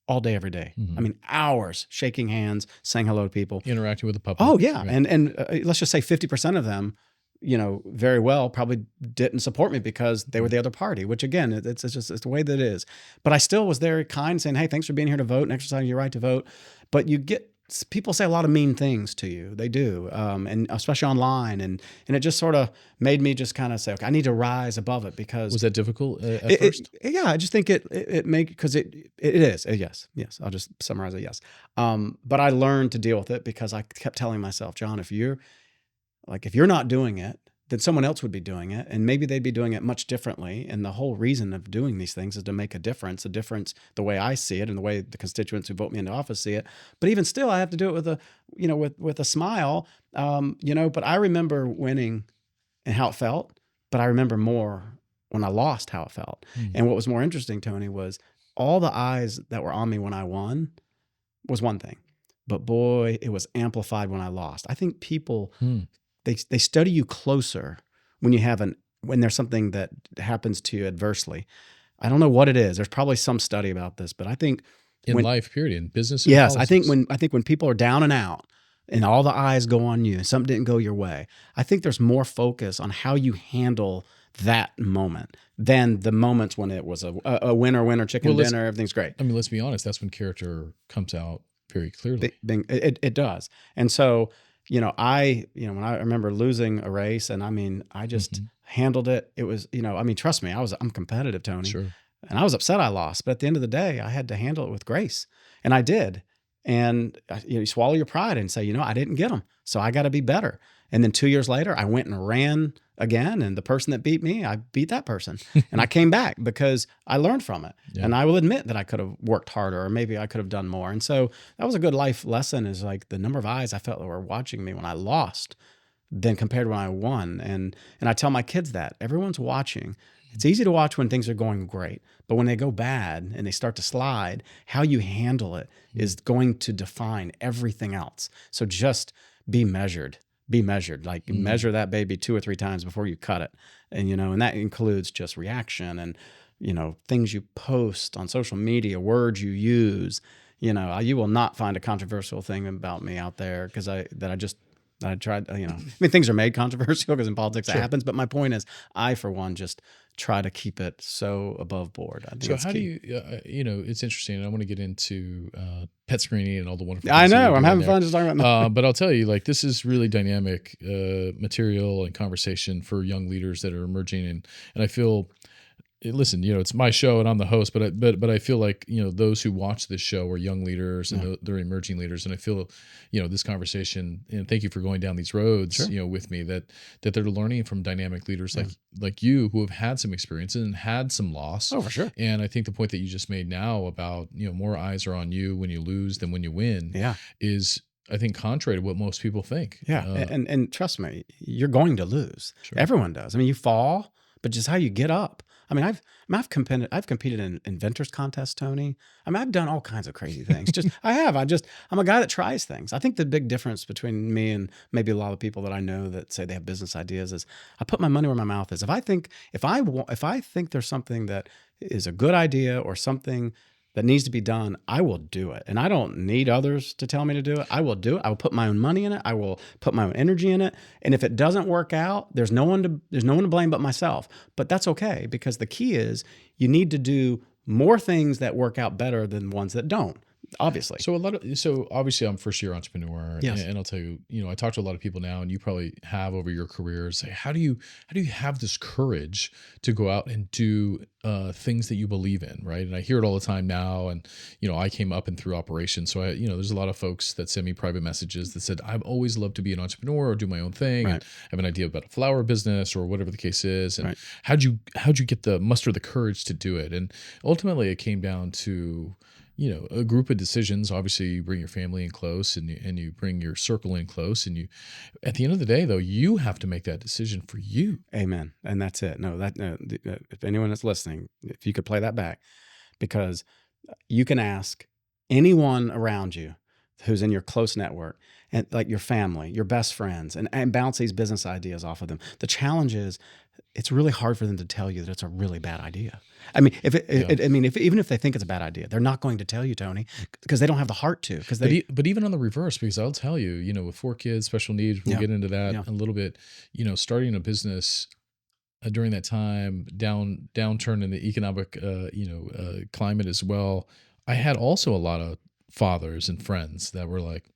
all day, every day. Mm-hmm. I mean, hours shaking hands, saying hello to people. Interacting with the public. Oh yeah. Right. And let's just say 50% of them, very well probably didn't support me because they were the other party, which again, it's the way that it is. But I still was very kind, saying, hey, thanks for being here to vote and exercising your right to vote. But people say a lot of mean things to you. They do. And especially online. And it just sort of made me just kind of say, okay, I need to rise above it. Because was that difficult at first? Yeah, I just think because it is a yes. I'll just summarize it. Yes. But I learned to deal with it because I kept telling myself, John, if you're not doing it, then someone else would be doing it, and maybe they'd be doing it much differently. And the whole reason of doing these things is to make a difference the way I see it and the way the constituents who vote me into office see it. But even still, I have to do it with a smile, but I remember winning and how it felt, but I remember more when I lost how it felt. Mm. And what was more interesting, Tony, was all the eyes that were on me when I won was one thing, but boy, it was amplified when I lost. I think people, They study you closer when there's something that happens to you adversely. I don't know what it is. There's probably some study about this, but I think in life, period, in business. And yes, politics. I think when people are down and out, and all the eyes go on you, and something didn't go your way, I think there's more focus on how you handle that moment than the moments when it was a winner chicken dinner. Everything's great. I mean, let's be honest. That's when character comes out very clearly. It does, and so. When I remember losing a race, and I mean, I just handled it. It was, trust me, I'm competitive, Tony. Sure. And I was upset I lost, but at the end of the day, I had to handle it with grace, and I did. And you swallow your pride and say, I didn't get them, so I got to be better. And then 2 years later, I went and ran again, and the person that beat me, I beat that person, and I came back because I learned from it. Yeah. And I will admit that I could have worked harder, or maybe I could have done more. And so that was a good life lesson, is like the number of eyes I felt that were watching me when I lost than compared to when I won. And I tell my kids that everyone's watching. It's easy to watch when things are going great, but when they go bad and they start to slide, how you handle it is going to define everything else. So just be measured. Like measure that baby 2 or 3 times before you cut it. And, and that includes just reaction and, things you post on social media, words you use. You will not find a controversial thing about me out there because I tried, things are made controversial because in politics that happens. But my point is, I, for one, just try to keep it so above board. I think so how key. Do you, it's interesting. I want to get into PetScreening and all the wonderful things. I know. I'm having fun just talking about that. But I'll tell you, this is really dynamic material and conversation for young leaders that are emerging. And I feel, listen, it's my show and I'm the host, but I feel like, those who watch this show are young leaders and they're emerging leaders. And I feel, this conversation, and thank you for going down these roads, with me, that they're learning from dynamic leaders like you, who have had some experience and had some loss. Oh, for sure. And I think the point that you just made now about, more eyes are on you when you lose than when you win is, I think, contrary to what most people think. Yeah. And trust me, you're going to lose. Sure. Everyone does. I mean, you fall, but just how you get up. I mean, I've competed in inventors contests, Tony. I mean, I've done all kinds of crazy things. I'm a guy that tries things. I think the big difference between me and maybe a lot of people that I know that say they have business ideas is I put my money where my mouth is. If I think there's something that is a good idea or something that needs to be done, I will do it. And I don't need others to tell me to do it. I will do it. I will put my own money in it. I will put my own energy in it. And if it doesn't work out, there's no one to blame but myself. But that's okay, because the key is you need to do more things that work out better than ones that don't. obviously. So obviously I'm first year entrepreneur, Yes. and I'll tell you, I talk to a lot of people now, and you probably have over your career, say, how do you have this courage to go out and do things that you believe in, right? And I hear it all the time now, and I came up and through operations, so there's a lot of folks that send me private messages that said, I've always loved to be an entrepreneur or do my own thing, and have an idea about a flower business or whatever the case is, and how'd you get muster the courage to do it? And ultimately it came down to a group of decisions. Obviously you bring your family in close, and you bring your circle in close, and you, at the end of the day though, you have to make that decision for you. Amen. And that's it. If anyone that's listening, if you could play that back, because you can ask anyone around you who's in your close network, and like your family, your best friends, and bounce these business ideas off of them. The challenge is it's really hard for them to tell you that it's a really bad idea. I mean, even if they think it's a bad idea, they're not going to tell you, Tony, because they don't have the heart to. But even on the reverse, because I'll tell you, with 4 kids, special needs, we'll get into that a little bit. Starting a business during that time, downturn in the economic, climate as well. I had also a lot of fathers and friends that were like,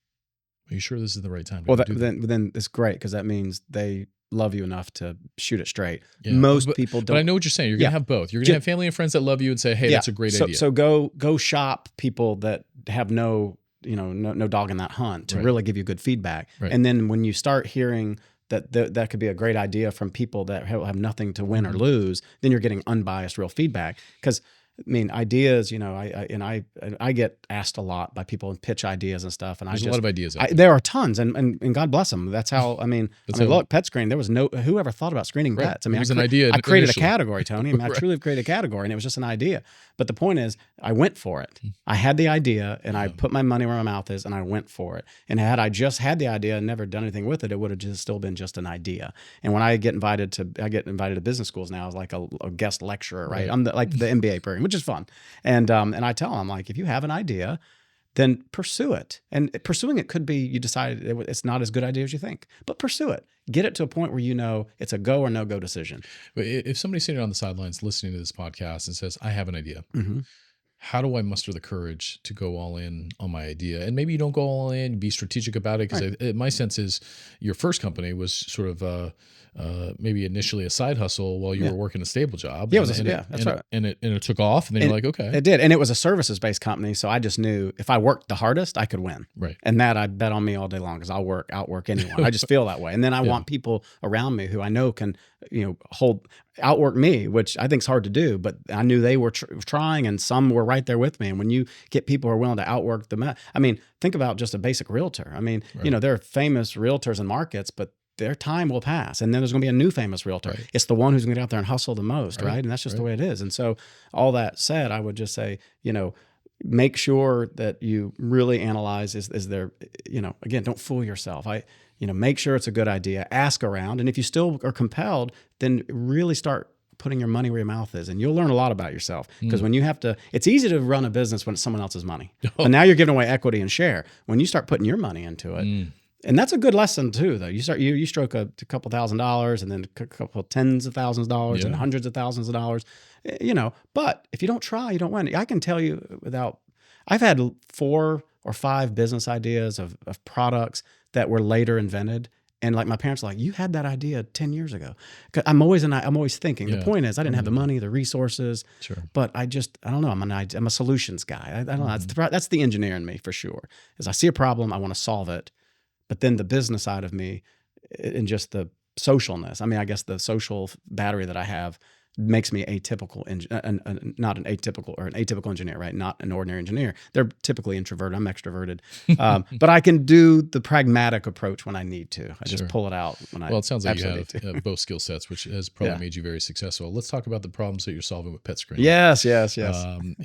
"Are you sure this is the right time?" Then it's great, because that means they love you enough to shoot it straight. Most people don't. But I know what you're saying. You're gonna have both. You're gonna have family and friends that love you and say, "Hey, that's a great idea." So go shop people that have no dog in that hunt to really give you good feedback. And then when you start hearing that could be a great idea from people that have nothing to win or lose, then you're getting unbiased, real feedback. Because ideas, I get asked a lot by people and pitch ideas and stuff. And there's a lot of ideas out there. There are tons, and God bless them. That's how, look, pet screening, there was who ever thought about screening pets? It was an idea. I created a category, Tony. I truly have created a category, and it was just an idea. But the point is, I went for it. I had the idea, and I put my money where my mouth is, and I went for it. And had I just had the idea and never done anything with it, it would have just still been just an idea. And when I get invited to business schools now as like a guest lecturer, right? I'm the MBA program, which is fun. And I tell them, like, if you have an idea, then pursue it. And pursuing it could be you decide it's not as good idea as you think, but pursue it. Get it to a point where it's a go or no go decision. But if somebody's sitting on the sidelines listening to this podcast and says, I have an idea, how do I muster the courage to go all in on my idea? And maybe you don't go all in, be strategic about it, because my sense is your first company was sort of maybe initially a side hustle while you were working a stable job. Yeah, that's right. And it took off, and then you're like, okay. It did. And it was a services-based company, so I just knew if I worked the hardest, I could win. Right. And that I bet on me all day long, because I'll outwork anyone. I just feel that way. And then I want people around me who I know can, outwork me, which I think is hard to do, but I knew they were trying, and some were right there with me. And when you get people who are willing to outwork them, think about just a basic realtor. There are famous realtors in markets, but their time will pass, and then there's going to be a new famous realtor. Right. It's the one who's going to get out there and hustle the most, right? And that's just the way it is. And so, all that said, I would just say, make sure that you really analyze: is there, again, don't fool yourself. Make sure it's a good idea. Ask around, and if you still are compelled, then really start putting your money where your mouth is, and you'll learn a lot about yourself. Because when you have to, it's easy to run a business when it's someone else's money, but now you're giving away equity and share. When you start putting your money into it. And that's a good lesson too, though. You stroke a couple $1,000s, and then a couple tens of thousands of dollars, and hundreds of thousands of dollars, But if you don't try, you don't win. I can tell you I've had 4 or 5 business ideas of products that were later invented, and like my parents are like, you had that idea 10 years ago. 'Cause I'm always thinking. The point is, I didn't have the money, the resources, but I don't know. I'm a solutions guy. I don't know. That's the engineer in me for sure. Is I see a problem, I want to solve it. But then the business side of me, and just the socialness, I guess the social battery that I have makes me atypical, not an atypical or an atypical engineer, right? Not an ordinary engineer. They're typically introverted. I'm extroverted, but I can do the pragmatic approach when I need to. I just pull it out when I. Well, it sounds like you have both skill sets, which has probably made you very successful. Let's talk about the problems that you're solving with PetScreening. Yes.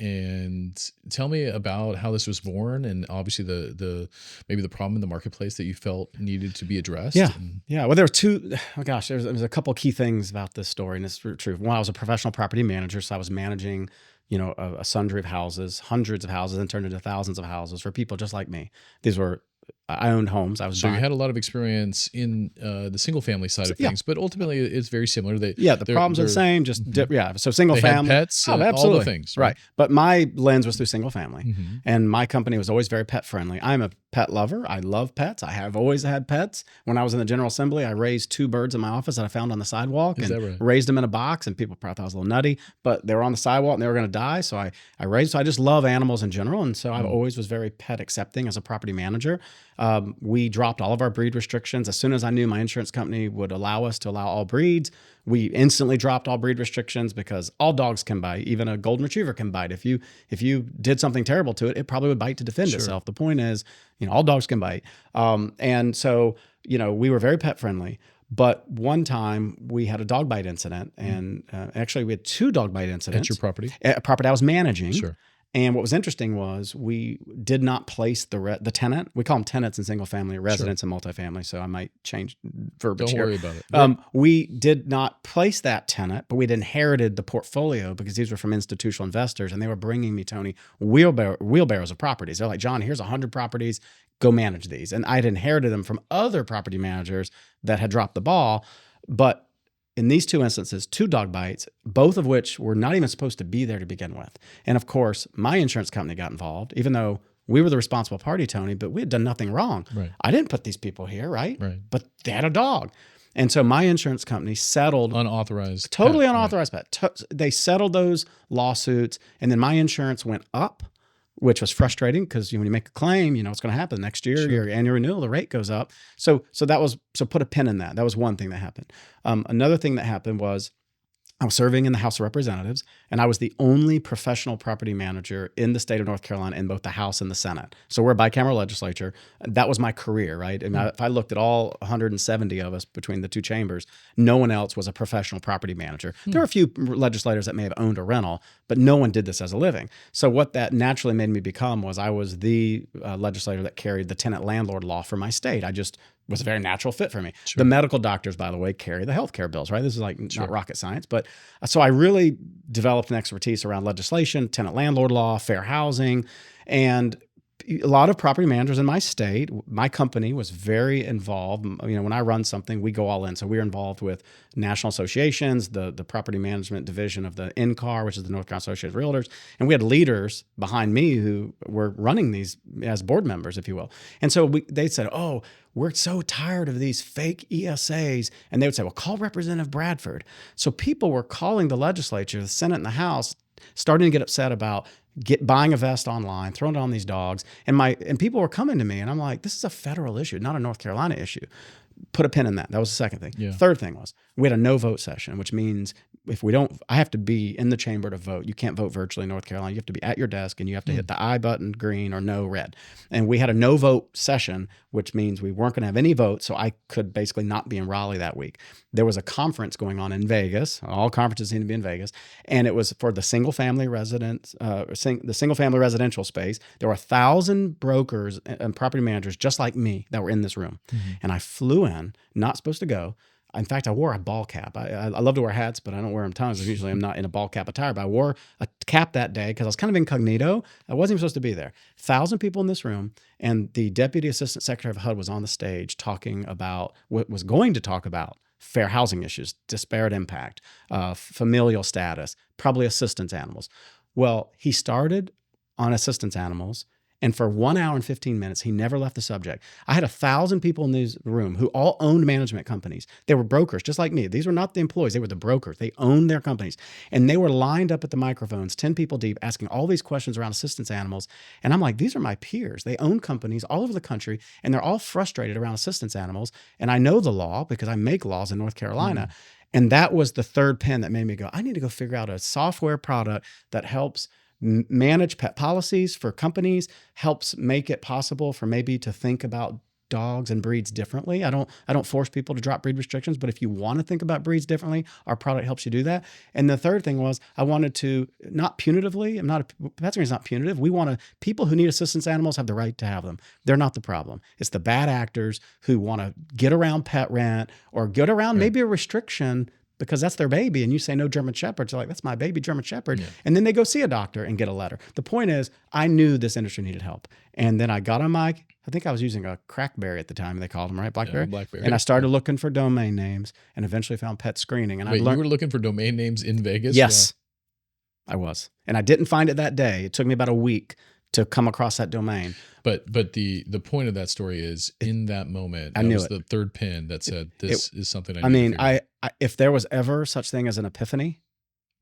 And tell me about how this was born, and obviously maybe the problem in the marketplace that you felt needed to be addressed. Yeah. Well, there were two. Oh gosh, there's a couple key things about this story, and it's true. One, I was a professional property manager, so I was managing, a sundry of houses, hundreds of houses, and turned into thousands of houses for people just like me. These were I owned homes. I was so you had a lot of experience in the single family side of yeah. things, but ultimately it's very similar. The problems are the same, just so single they family, had pets, all the things, right? But my lens was through single family, and my company was always very pet friendly. I'm a pet lover. I love pets. I have always had pets. When I was in the General Assembly, I raised 2 birds in my office that I found on the sidewalk and raised them in a box, and people probably thought I was a little nutty, but they were on the sidewalk and they were going to die. So I just love animals in general. And so I always was very pet accepting as a property manager. We dropped all of our breed restrictions. As soon as I knew my insurance company would allow us to allow all breeds, we instantly dropped all breed restrictions because all dogs can bite. Even a golden retriever can bite. If you did something terrible to it, it probably would bite to defend itself. The point is, all dogs can bite. And so, we were very pet friendly. But one time we had a dog bite incident, and actually we had 2 dog bite incidents. At your property? At a property I was managing. Sure. And what was interesting was we did not place the tenant. We call them tenants in single family, residents in multifamily. So I might change verbiage here. Don't worry about it. We did not place that tenant, but we'd inherited the portfolio because these were from institutional investors, and they were bringing me, Tony, wheelbarrows of properties. They're like, John, here's 100 properties. Go manage these. And I'd inherited them from other property managers that had dropped the ball. But in these 2 instances, 2 dog bites, both of which were not even supposed to be there to begin with. And of course, my insurance company got involved, even though we were the responsible party, Tony, but we had done nothing wrong. Right. I didn't put these people here, right? But they had a dog. And so my insurance company settled totally unauthorized pet. They settled those lawsuits, and then my insurance went up, which was frustrating because when you make a claim, what's going to happen next year. Your annual renewal, the rate goes up. So put a pin in that. That was one thing that happened. Another thing that happened was I was serving in the House of Representatives, and I was the only professional property manager in the state of North Carolina in both the House and the Senate. So we're a bicameral legislature. That was my career, right? And if I looked at all 170 of us between the 2 chambers, no one else was a professional property manager. There were a few legislators that may have owned a rental, but no one did this as a living. So what that naturally made me become was I was the legislator that carried the tenant landlord law for my state. I just was a very natural fit for me. Sure. The medical doctors, by the way, carry the healthcare bills, right? This is like not rocket science. But so I really developed an expertise around legislation, tenant landlord law, fair housing, and a lot of property managers in my state. My company was very involved. When I run something, we go all in. So we're involved with national associations, the property management division of the NCAR, which is the North Carolina Association of Realtors. And we had leaders behind me who were running these as board members, if you will. And so they said, oh, we're so tired of these fake ESAs. And they would say, well, call Representative Bradford. So people were calling the legislature, the Senate and the House, starting to get upset about buying a vest online, throwing it on these dogs. And people were coming to me, and I'm like, this is a federal issue, not a North Carolina issue. Put a pin in that. That was the second thing. Yeah. Third thing was we had a no vote session, which means if we don't, I have to be in the chamber to vote. You can't vote virtually in North Carolina. You have to be at your desk, and you have to hit the I button, green, or no, red. And we had a no vote session, which means we weren't going to have any votes. So I could basically not be in Raleigh that week. There was a conference going on in Vegas. All conferences seem to be in Vegas. And it was for the single family residential space. There were 1,000 brokers and property managers just like me that were in this room. And I flew in, not supposed to go. In fact, I wore a ball cap. I love to wear hats, but I don't wear them tons. Usually I'm not in a ball cap attire, but I wore a cap that day because I was kind of incognito. I wasn't even supposed to be there. 1,000 people in this room, and the Deputy Assistant Secretary of HUD was on the stage talking about what was going to talk about fair housing issues, disparate impact, familial status, probably assistance animals. Well, he started on assistance animals, and for 1 hour and 15 minutes, he never left the subject. I had 1,000 people in this room who all owned management companies. They were brokers, just like me. These were not the employees. They were the brokers. They owned their companies. And they were lined up at the microphones, 10 people deep, asking all these questions around assistance animals. And I'm like, these are my peers. They own companies all over the country, and they're all frustrated around assistance animals. And I know the law because I make laws in North Carolina. And that was the third pin that made me go, I need to go figure out a software product that helps manage pet policies for companies, helps make it possible for maybe to think about dogs and breeds differently. I don't force people to drop breed restrictions, but if you want to think about breeds differently, our product helps you do that. And the third thing was I wanted to, not punitively, PetScreening is not punitive. We want people who need assistance animals have the right to have them. They're not the problem. It's the bad actors who want to get around pet rent or get around maybe a restriction because that's their baby. And you say no German Shepherds, they're like, that's my baby German Shepherd. Yeah. And then they go see a doctor and get a letter. The point is, I knew this industry needed help. And then I got on I think I was using a Crackberry at the time, they called them, right? Blackberry? Yeah, Blackberry. And I started looking for domain names and eventually found PetScreening. And Wait, you were looking for domain names in Vegas? Yes, I was. And I didn't find it that day. It took me about a week to come across that domain. But the point of that story is, in that moment, I knew was it. the third pin that said, this is something I mean, if there was ever such thing as an epiphany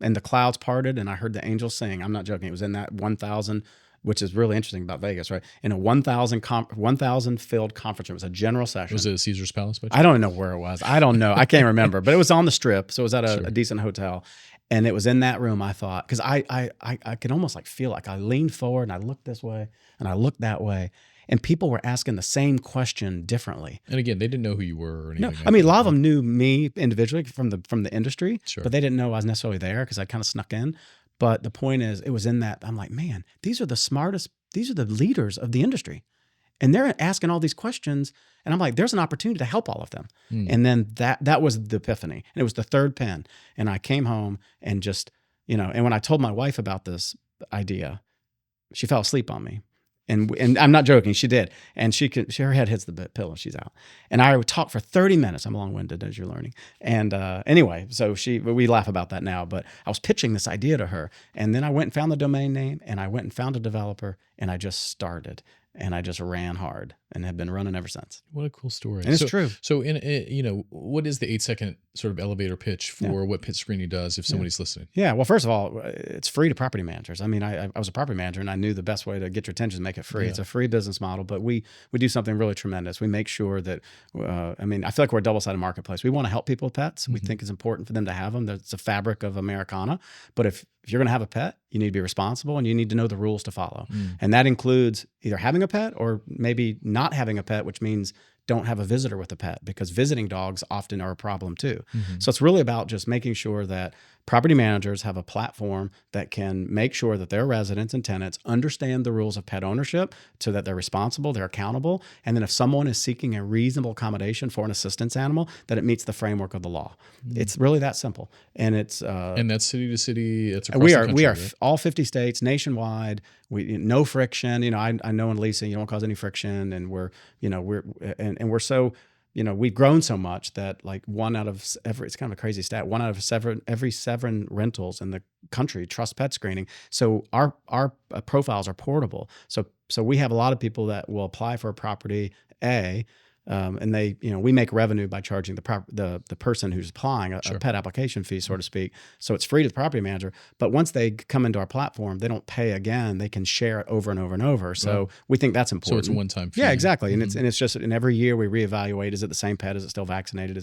and the clouds parted and I heard the angels sing, I'm not joking. It was in that 1,000, which is really interesting about Vegas, right? In a 1,000 filled conference room. It was a general session. Was it Caesar's Palace? I don't know where it was. I don't know. I can't remember, but it was on the Strip. So it was at a decent hotel. And it was in that room, I thought, because I could almost like feel like I leaned forward and I looked this way and I looked that way. And people were asking the same question differently. And again, they didn't know who you were or anything. No, I mean, a lot of them knew me individually from the industry, Sure. but they didn't know I was necessarily there because I kind of snuck in. But the point is, it was in that, I'm like, man, these are the smartest, these are the leaders of the industry. And they're asking all these questions. And I'm like, there's an opportunity to help all of them. And then that was the epiphany. And it was the third pin. And I came home and just, and when I told my wife about this idea, she fell asleep on me. And I'm not joking, she did. And her head hits the pillow, she's out. And I talked for 30 minutes. I'm long-winded, as you're learning. And anyway, so we laugh about that now, but I was pitching this idea to her. And then I went and found the domain name, and I went and found a developer, and I just started. And I just ran hard and have been running ever since. What a cool story. And it's true. So what is the 8-second sort of elevator pitch for what PetScreening does if somebody's listening? Yeah. Well, first of all, it's free to property managers. I mean, I was a property manager and I knew the best way to get your attention is make it free. Yeah. It's a free business model, but we do something really tremendous. We make sure that, I feel like we're a double-sided marketplace. We want to help people with pets. We think it's important for them to have them. That's the fabric of Americana. But if you're going to have a pet, you need to be responsible and you need to know the rules to follow. And that includes either having a pet or maybe not having a pet, which means don't have a visitor with a pet, because visiting dogs often are a problem too. So it's really about just making sure that property managers have a platform that can make sure that their residents and tenants understand the rules of pet ownership so that they're responsible, they're accountable. And then if someone is seeking a reasonable accommodation for an assistance animal, that it meets the framework of the law. It's really that simple. And it's and that's city to city. It's across the country, we are right? all 50 states nationwide. No friction. I know in leasing you don't cause any friction, and we're so. We've grown so much that like it's kind of a crazy stat. 1 out of every 7 rentals in the country trust PetScreening. So our profiles are portable. So we have a lot of people that will apply for a property and they, we make revenue by charging the person who's applying a pet application fee, so to speak. So it's free to the property manager. But once they come into our platform, they don't pay again. They can share it over and over and over. So we think that's important. So it's a one-time fee. Yeah, exactly. And it's just, and every year we reevaluate: is it the same pet? Is it still vaccinated?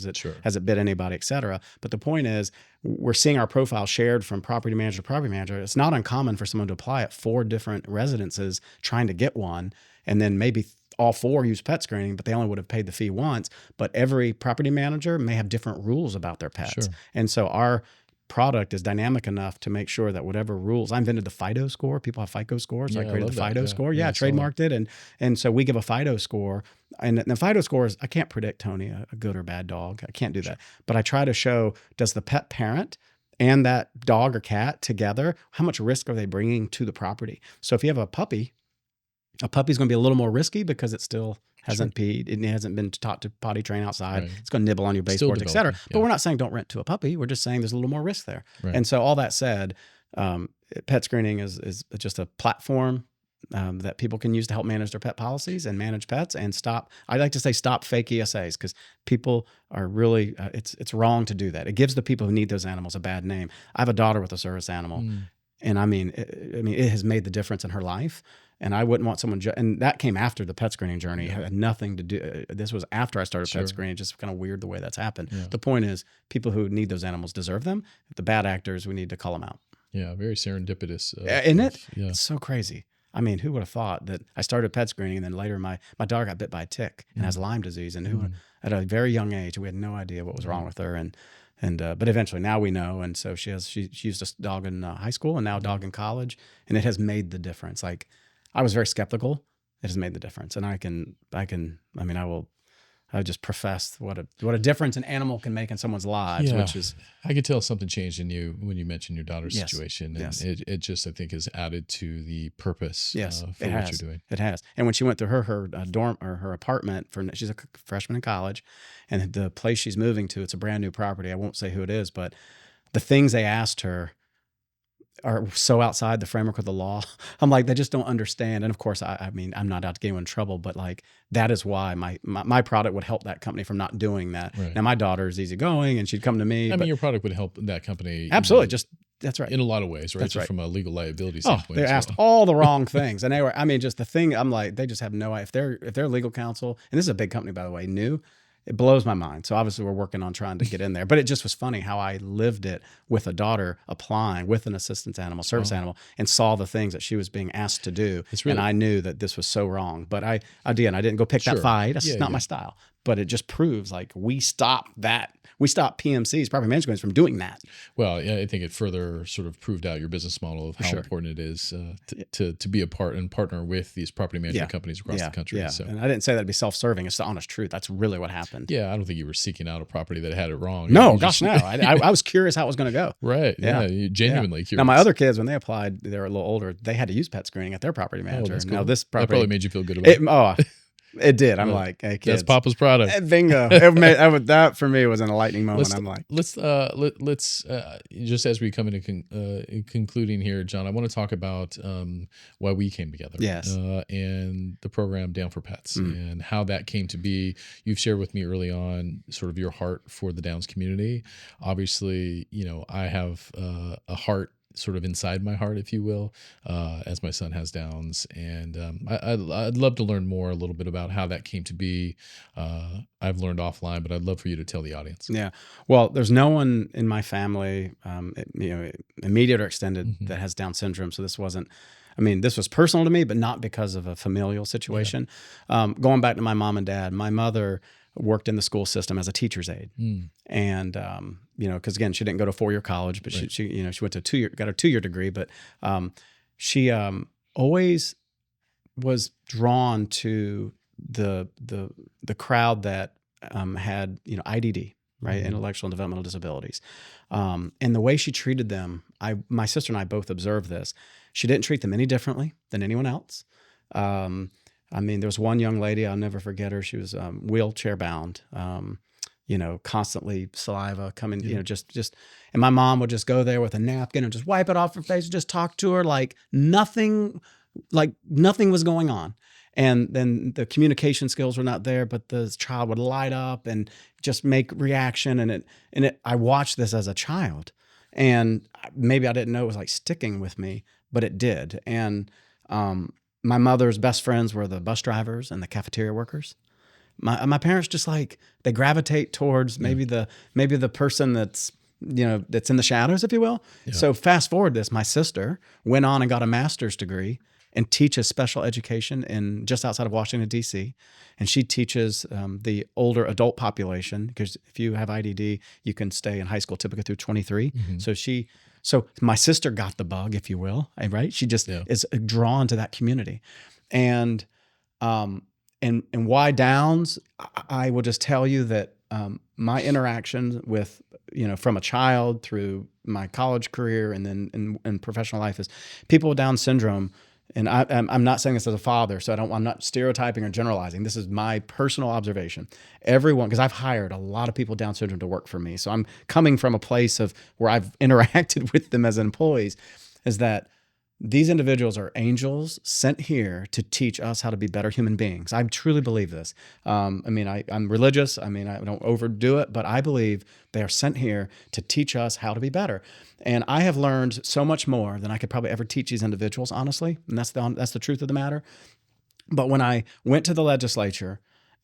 Has it bit anybody, et cetera? But the point is, we're seeing our profile shared from property manager to property manager. It's not uncommon for someone to apply at 4 different residences trying to get one, and then maybe all 4 use PetScreening, but they only would have paid the fee once. But every property manager may have different rules about their pets. And so our product is dynamic enough to make sure that whatever rules, I invented the FIDO score. People have FICO scores. So I created the FIDO score. I trademarked it. And so we give a FIDO score. And the FIDO score is, I can't predict, Tony, a good or bad dog. I can't do that. But I try to show, does the pet parent and that dog or cat together, how much risk are they bringing to the property? So if you have a puppy's going to be a little more risky because it still hasn't peed. It hasn't been taught to potty train outside. Right. It's going to nibble on your baseboards, et cetera. But we're not saying don't rent to a puppy. We're just saying there's a little more risk there. Right. And so all that said, PetScreening is just a platform that people can use to help manage their pet policies and manage pets and stop. I like to say stop fake ESAs, because people are really, it's wrong to do that. It gives the people who need those animals a bad name. I have a daughter with a service animal. And it has made the difference in her life. And I wouldn't want someone, and that came after the PetScreening journey. It had nothing to do. This was after I started PetScreening. Just kind of weird the way that's happened. The point is, people who need those animals deserve them. The bad actors, we need to call them out. Yeah, very serendipitous. Isn't it? Yeah. It's so crazy. I mean, who would have thought that I started PetScreening and then later my dog got bit by a tick and has Lyme disease, and at a very young age, we had no idea what was wrong with her. But eventually now we know. And so she used a dog in high school and now a dog in college, and it has made the difference. Like, I was very skeptical. It has made the difference. And I I just professed what a difference an animal can make in someone's lives, which is. I could tell something changed in you when you mentioned your daughter's Yes. situation. And Yes. it just, I think, has added to the purpose Yes, for it what has. you're doing. It has. And when she went through her dorm or her apartment she's a freshman in college, and the place she's moving to, it's a brand new property. I won't say who it is, but the things they asked her are so outside the framework of the law. I'm like, they just don't understand. And of course, I mean, I'm not out to get anyone in trouble, but like, that is why my product would help that company from not doing that. Right. Now, my daughter is easygoing and she'd come to me. I mean, your product would help that company. Absolutely. That's right. In a lot of ways, right? That's Just right. from a legal liability standpoint. They asked all the wrong things. And they were, I mean, just the thing, I'm like, they just have no idea. If they're legal counsel, and this is a big company, by the way, new, it blows my mind. So obviously we're working on trying to get in there, but it just was funny how I lived it with a daughter applying with an assistance animal, service animal, and saw the things that she was being asked to do. Really, and I knew that this was so wrong, but I didn't go pick that fight. That's not my style, but it just proves like we stopped PMCs, property management, from doing that. Well, yeah, I think it further sort of proved out your business model of how important it is to be a part and partner with these property management companies across the country. Yeah. So. And I didn't say that to be self-serving. It's the honest truth. That's really what happened. Yeah, I don't think you were seeking out a property that had it wrong. No, gosh, no. I was curious how it was going to go. Right. Yeah. You genuinely curious. Now, my other kids, when they applied, they were a little older. They had to use PetScreening at their property manager. That's cool. Now, this property, that probably made you feel good about it. It did. I'm like, hey, kids. That's Papa's product. Bingo. That for me was in a lightning moment. I'm like, let's just as we come into concluding here, John, I want to talk about why we came together. Yes. And the program Down for Pets and how that came to be. You've shared with me early on sort of your heart for the Downs community. Obviously, I have a heart sort of inside my heart, if you will, as my son has Downs. And I'd love to learn more a little bit about how that came to be. I've learned offline, but I'd love for you to tell the audience. Yeah. Well, there's no one in my family, immediate or extended, that has Down syndrome. So this was personal to me, but not because of a familial situation. Yeah. Going back to my mom and dad, my mother worked in the school system as a teacher's aide. And, because again, she didn't go to 4-year college, but she went to got her 2-year degree, but she always was drawn to the crowd that had, IDD, right? Intellectual and developmental disabilities. And the way she treated them, my sister and I both observed this. She didn't treat them any differently than anyone else. There was one young lady, I'll never forget her. She was wheelchair bound, constantly saliva coming, just, and my mom would just go there with a napkin and just wipe it off her face and just talk to her like nothing was going on. And then the communication skills were not there, but the child would light up and just make reaction. I watched this as a child, and maybe I didn't know it was like sticking with me, but it did. And, my mother's best friends were the bus drivers and the cafeteria workers. My parents just they gravitate towards maybe the person that's that's in the shadows, if you will. Yeah. So fast forward this, my sister went on and got a master's degree and teaches special education in just outside of Washington, D.C. And she teaches the older adult population, because if you have IDD, you can stay in high school typically through 23. So my sister got the bug, if you will, right? She just is drawn to that community. And why Downs? I will just tell you that my interactions with, from a child through my college career and then in professional life is people with Down syndrome. And I'm not saying this as a father, so I'm not stereotyping or generalizing. This is my personal observation. Everyone, because I've hired a lot of people with Down syndrome to work for me, so I'm coming from a place of where I've interacted with them as employees, is that these individuals are angels sent here to teach us how to be better human beings. I truly believe this. I'm religious. I don't overdo it, but I believe they are sent here to teach us how to be better. And I have learned so much more than I could probably ever teach these individuals, honestly. And that's the truth of the matter. But when I went to the legislature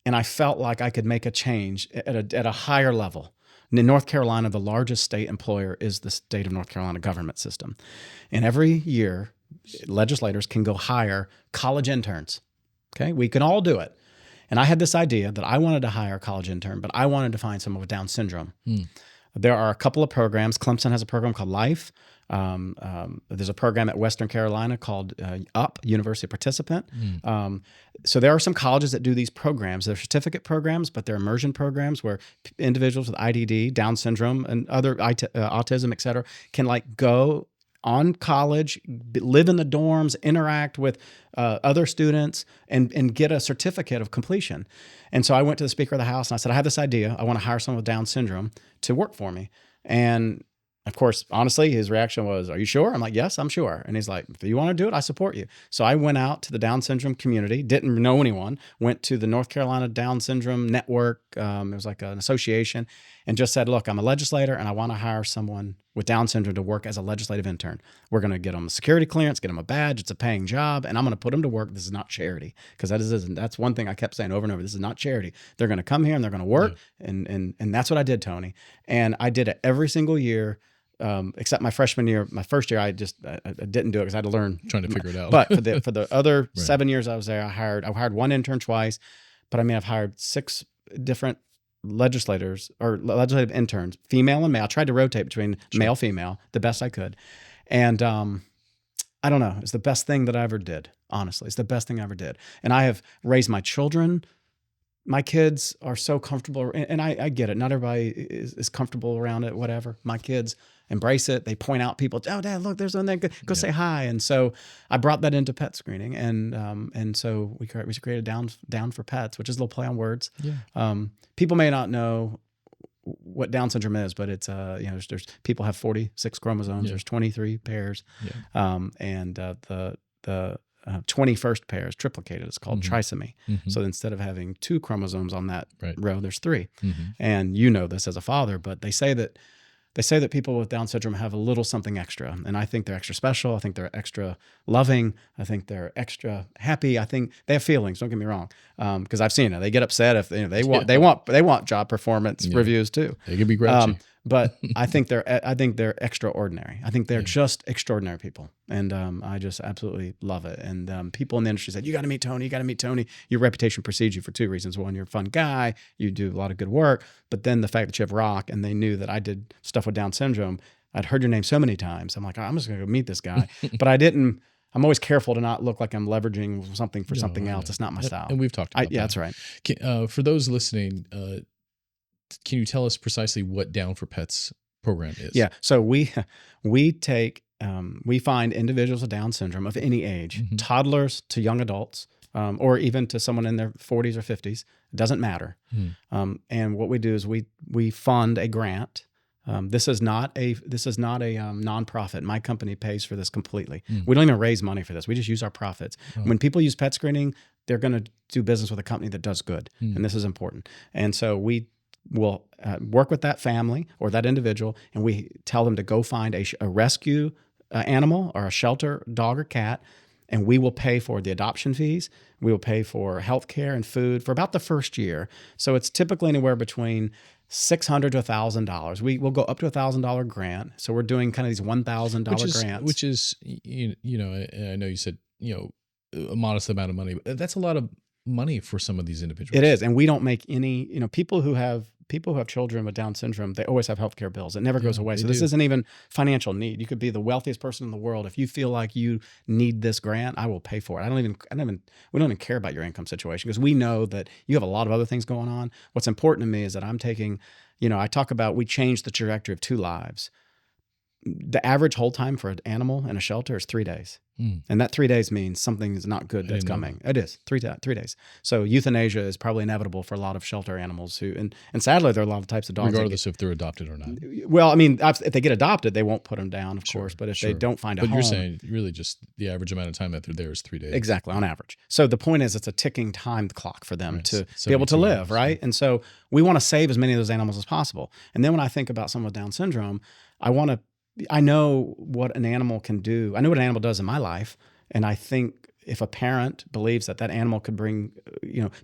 and I felt like I could make a change at a higher level, in North Carolina, the largest state employer is the state of North Carolina government system. And every year, legislators can go hire college interns. Okay, we can all do it. And I had this idea that I wanted to hire a college intern, but I wanted to find someone with Down syndrome. There are a couple of programs. Clemson has a program called Life. There's a program at Western Carolina called UP, University Participant. So there are some colleges that do these programs. They're certificate programs, but they're immersion programs where individuals with IDD, Down syndrome, and other autism, et cetera, can like go on college, live in the dorms, interact with other students, and get a certificate of completion. And so I went to the Speaker of the House and I said, I have this idea. I want to hire someone with Down syndrome to work for me. And of course, honestly, his reaction was, are you sure? I'm like, yes, I'm sure. And he's like, if you want to do it, I support you. So I went out to the Down syndrome community, didn't know anyone, went to the North Carolina Down Syndrome Network. It was like an association, and just said, look, I'm a legislator and I want to hire someone with Down syndrome to work as a legislative intern. We're going to get them a security clearance, get them a badge. It's a paying job, and I'm going to put them to work. This is not charity, because that's one thing I kept saying over and over. This is not charity. They're going to come here and they're going to work. Yeah. And that's what I did, Tony. And I did it every single year. Except my freshman year, my first year, I didn't do it because I had to learn. Trying to figure it out. But for the other right. 7 years I was there, I hired one intern twice, but I mean, I've hired 6 different legislators or legislative interns, female and male. I tried to rotate between male, female, the best I could. And I don't know, it's the best thing that I ever did. Honestly, it's the best thing I ever did. And I have raised my children. My kids are so comfortable, and I get it. Not everybody is comfortable around it, whatever. My kids embrace it. They point out people, oh, Dad, look, there's one there. Go say hi. And so I brought that into pet screening, and so we created Down for Pets, which is a little play on words. Yeah. People may not know what Down syndrome is, but it's there's people have 46 chromosomes. Yeah. There's 23 pairs, and the 21st pair is triplicated. It's called trisomy. So instead of having 2 chromosomes on that row, there's 3. And you know this as a father, but they say that people with Down syndrome have a little something extra. And I think they're extra special. I think they're extra loving. I think they're extra happy. I think they have feelings. Don't get me wrong. Because I've seen it. They get upset if they want job performance reviews too. They can be grouchy. But I think they're extraordinary. I think they're just extraordinary people, and I just absolutely love it. And people in the industry said, "You got to meet Tony. You got to meet Tony. Your reputation precedes you for 2 reasons. One, you're a fun guy. You do a lot of good work. But then the fact that you have rock, and they knew that I did stuff with Down syndrome. I'd heard your name so many times. I'm like, I'm just gonna go meet this guy. But I didn't. I'm always careful to not look like I'm leveraging something for something else. It's not my style. And we've talked about that. Yeah, that's right. For those listening. Can you tell us precisely what Down for Pets program is? Yeah. So we find individuals with Down syndrome of any age, toddlers to young adults, or even to someone in their 40s or 50s. It doesn't matter. And what we do is we fund a grant. This is not a nonprofit. My company pays for this completely. We don't even raise money for this. We just use our profits. When people use pet screening, they're going to do business with a company that does good, and this is important. And so we'll work with that family or that individual, and we tell them to go find a rescue animal or a shelter dog or cat, and we will pay for the adoption fees. We will pay for health care and food for about the first year. So it's typically anywhere between $600 to $1,000. We will go up to $1,000 grant. So we're doing kind of these $1,000 grants. Which is, I know you said, a modest amount of money, but that's a lot of money for some of these individuals. It is. And we don't make any, people who have children with Down syndrome, they always have healthcare bills. It never goes away. So this isn't even financial need. You could be the wealthiest person in the world. If you feel like you need this grant, I will pay for it. We don't even care about your income situation, because we know that you have a lot of other things going on. What's important to me is that I'm taking, I talk about, we changed the trajectory of 2 lives. The average hold time for an animal in a shelter is 3 days. And that 3 days means something is not good that's coming. It is 3 days. So euthanasia is probably inevitable for a lot of shelter animals and sadly, there are a lot of types of dogs. Regardless if they're adopted or not. Well, I mean, if they get adopted, they won't put them down, of course. But if they don't find a home. But you're saying really just the average amount of time that they're there is 3 days. Exactly, on average. So the point is, it's a ticking time clock for them to be able to live, right? And so we want to save as many of those animals as possible. And then when I think about someone with Down syndrome, I know what an animal can do. I know what an animal does in my life. And I think if a parent believes that animal could bring,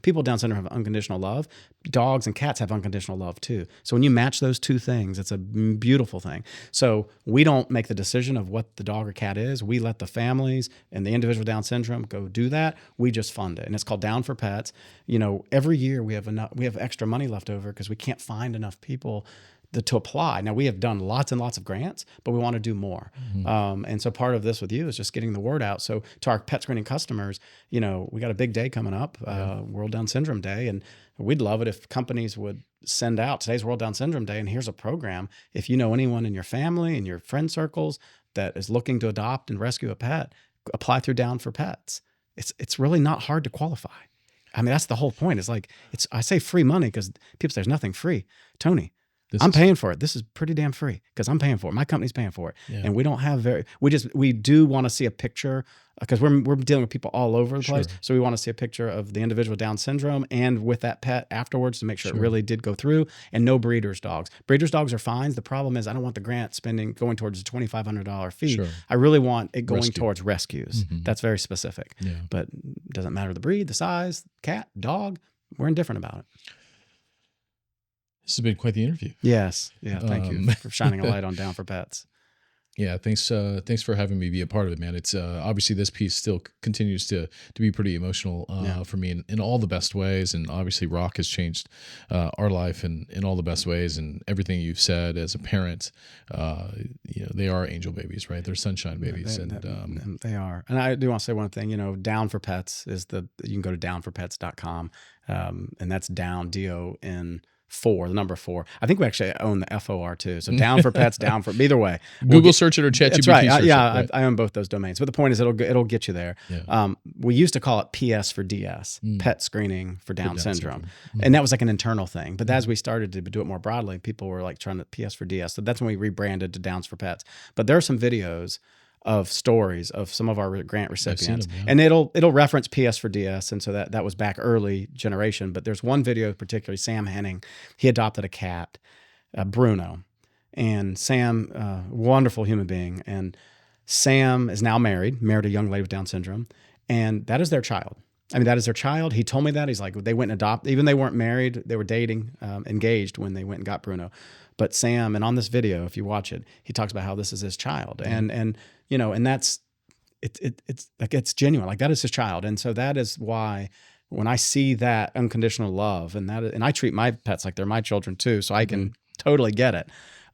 people with Down syndrome have unconditional love. Dogs and cats have unconditional love too. So when you match those 2 things, it's a beautiful thing. So we don't make the decision of what the dog or cat is. We let the families and the individual with Down syndrome go do that. We just fund it. And it's called Down for Pets. Every year we have extra money left over because we can't find enough people to apply. Now, we have done lots and lots of grants, but we want to do more. And so part of this with you is just getting the word out. So to our pet screening customers, we got a big day coming up, World Down Syndrome Day. And we'd love it if companies would send out, today's World Down Syndrome Day, and here's a program. If you know anyone in your family, in your friend circles that is looking to adopt and rescue a pet, apply through Down for Pets. It's really not hard to qualify. I mean, that's the whole point. I say free money because people say there's nothing free. Tony, I'm paying for it. This is pretty damn free because I'm paying for it. My company's paying for it. Yeah. And we don't have we do want to see a picture because we're dealing with people all over the place. So we want to see a picture of the individual Down syndrome and with that pet afterwards to make sure it really did go through, and no breeders' dogs. Breeders' dogs are fines. The problem is I don't want the grant going towards a $2,500 fee. I really want it going towards rescues. That's very specific. Yeah. But it doesn't matter the breed, the size, cat, dog, we're indifferent about it. This has been quite the interview. Yes. Yeah. Thank you for shining a light on Down for Pets. Yeah. Thanks for having me be a part of it, man. It's obviously this piece still continues to be pretty emotional for me in all the best ways. And obviously Rock has changed our life in all the best ways, and everything you've said as a parent, they are angel babies, right? They're sunshine babies. They are. And I do want to say one thing, Down for Pets is you can go to downforpets.com. And that's down, DON4, the number 4. I think we actually own the FOR too. So Down for Pets, Down for either way. Google search it or ChatGPT. That's right. Search it. I own both those domains. But the point is, it'll get you there. Yeah. We used to call it PS for DS, Pet Screening for Down syndrome, and that was like an internal thing. But as we started to do it more broadly, people were like trying to PS for DS. So that's when we rebranded to Downs for Pets. But there are some videos of stories of some of our grant recipients, and it'll reference PS for DS, and so that was back early generation. But there's one video particularly, Sam Henning, he adopted a cat, Bruno, and Sam, wonderful human being, and Sam is now married a young lady with Down syndrome, and that is their child. I mean, that is their child. He told me that. He's like, they went and adopted, even they weren't married, they were dating, engaged when they went and got Bruno. But Sam, and on this video, if you watch it, he talks about how this is his child, and that's it's genuine. Like, that is his child, and so that is why when I see that unconditional love, and I treat my pets like they're my children too, so I can totally get it.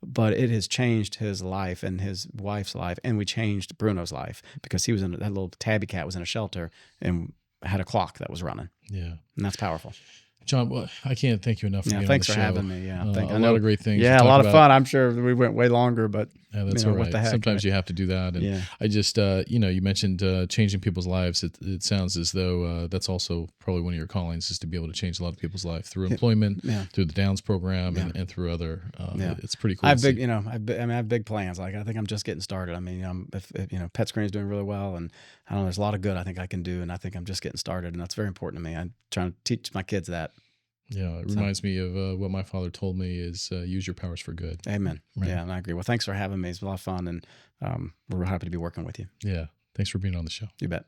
But it has changed his life and his wife's life, and we changed Bruno's life because he was that little tabby cat was in a shelter and had a clock that was running. Yeah, and that's powerful. John, well, I can't thank you enough for being thanks on the for show. having me. Yeah, a lot of great things. Yeah, a lot of fun. I'm sure we went way longer, but that's all right. What the heck, sometimes you have to do that. And I just, you mentioned changing people's lives. It sounds as though that's also probably one of your callings, is to be able to change a lot of people's life through employment, through the Downs program, and through other. It's pretty cool. I have big plans. Like, I think I'm just getting started. I mean, if PetScreening is doing really well, and I don't know, there's a lot of good I think I can do, and I think I'm just getting started, and that's very important to me. I'm trying to teach my kids that. Yeah, it reminds me of what my father told me is use your powers for good. Amen. Right. Yeah, and I agree. Well, thanks for having me. It's a lot of fun, and we're happy to be working with you. Yeah, thanks for being on the show. You bet.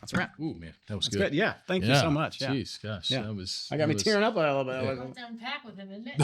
That's a wrap. Ooh, man, that was good. Yeah, thank you so much. Jeez, gosh, that was. I got me tearing up a little bit. I'll have to unpack with him, isn't it?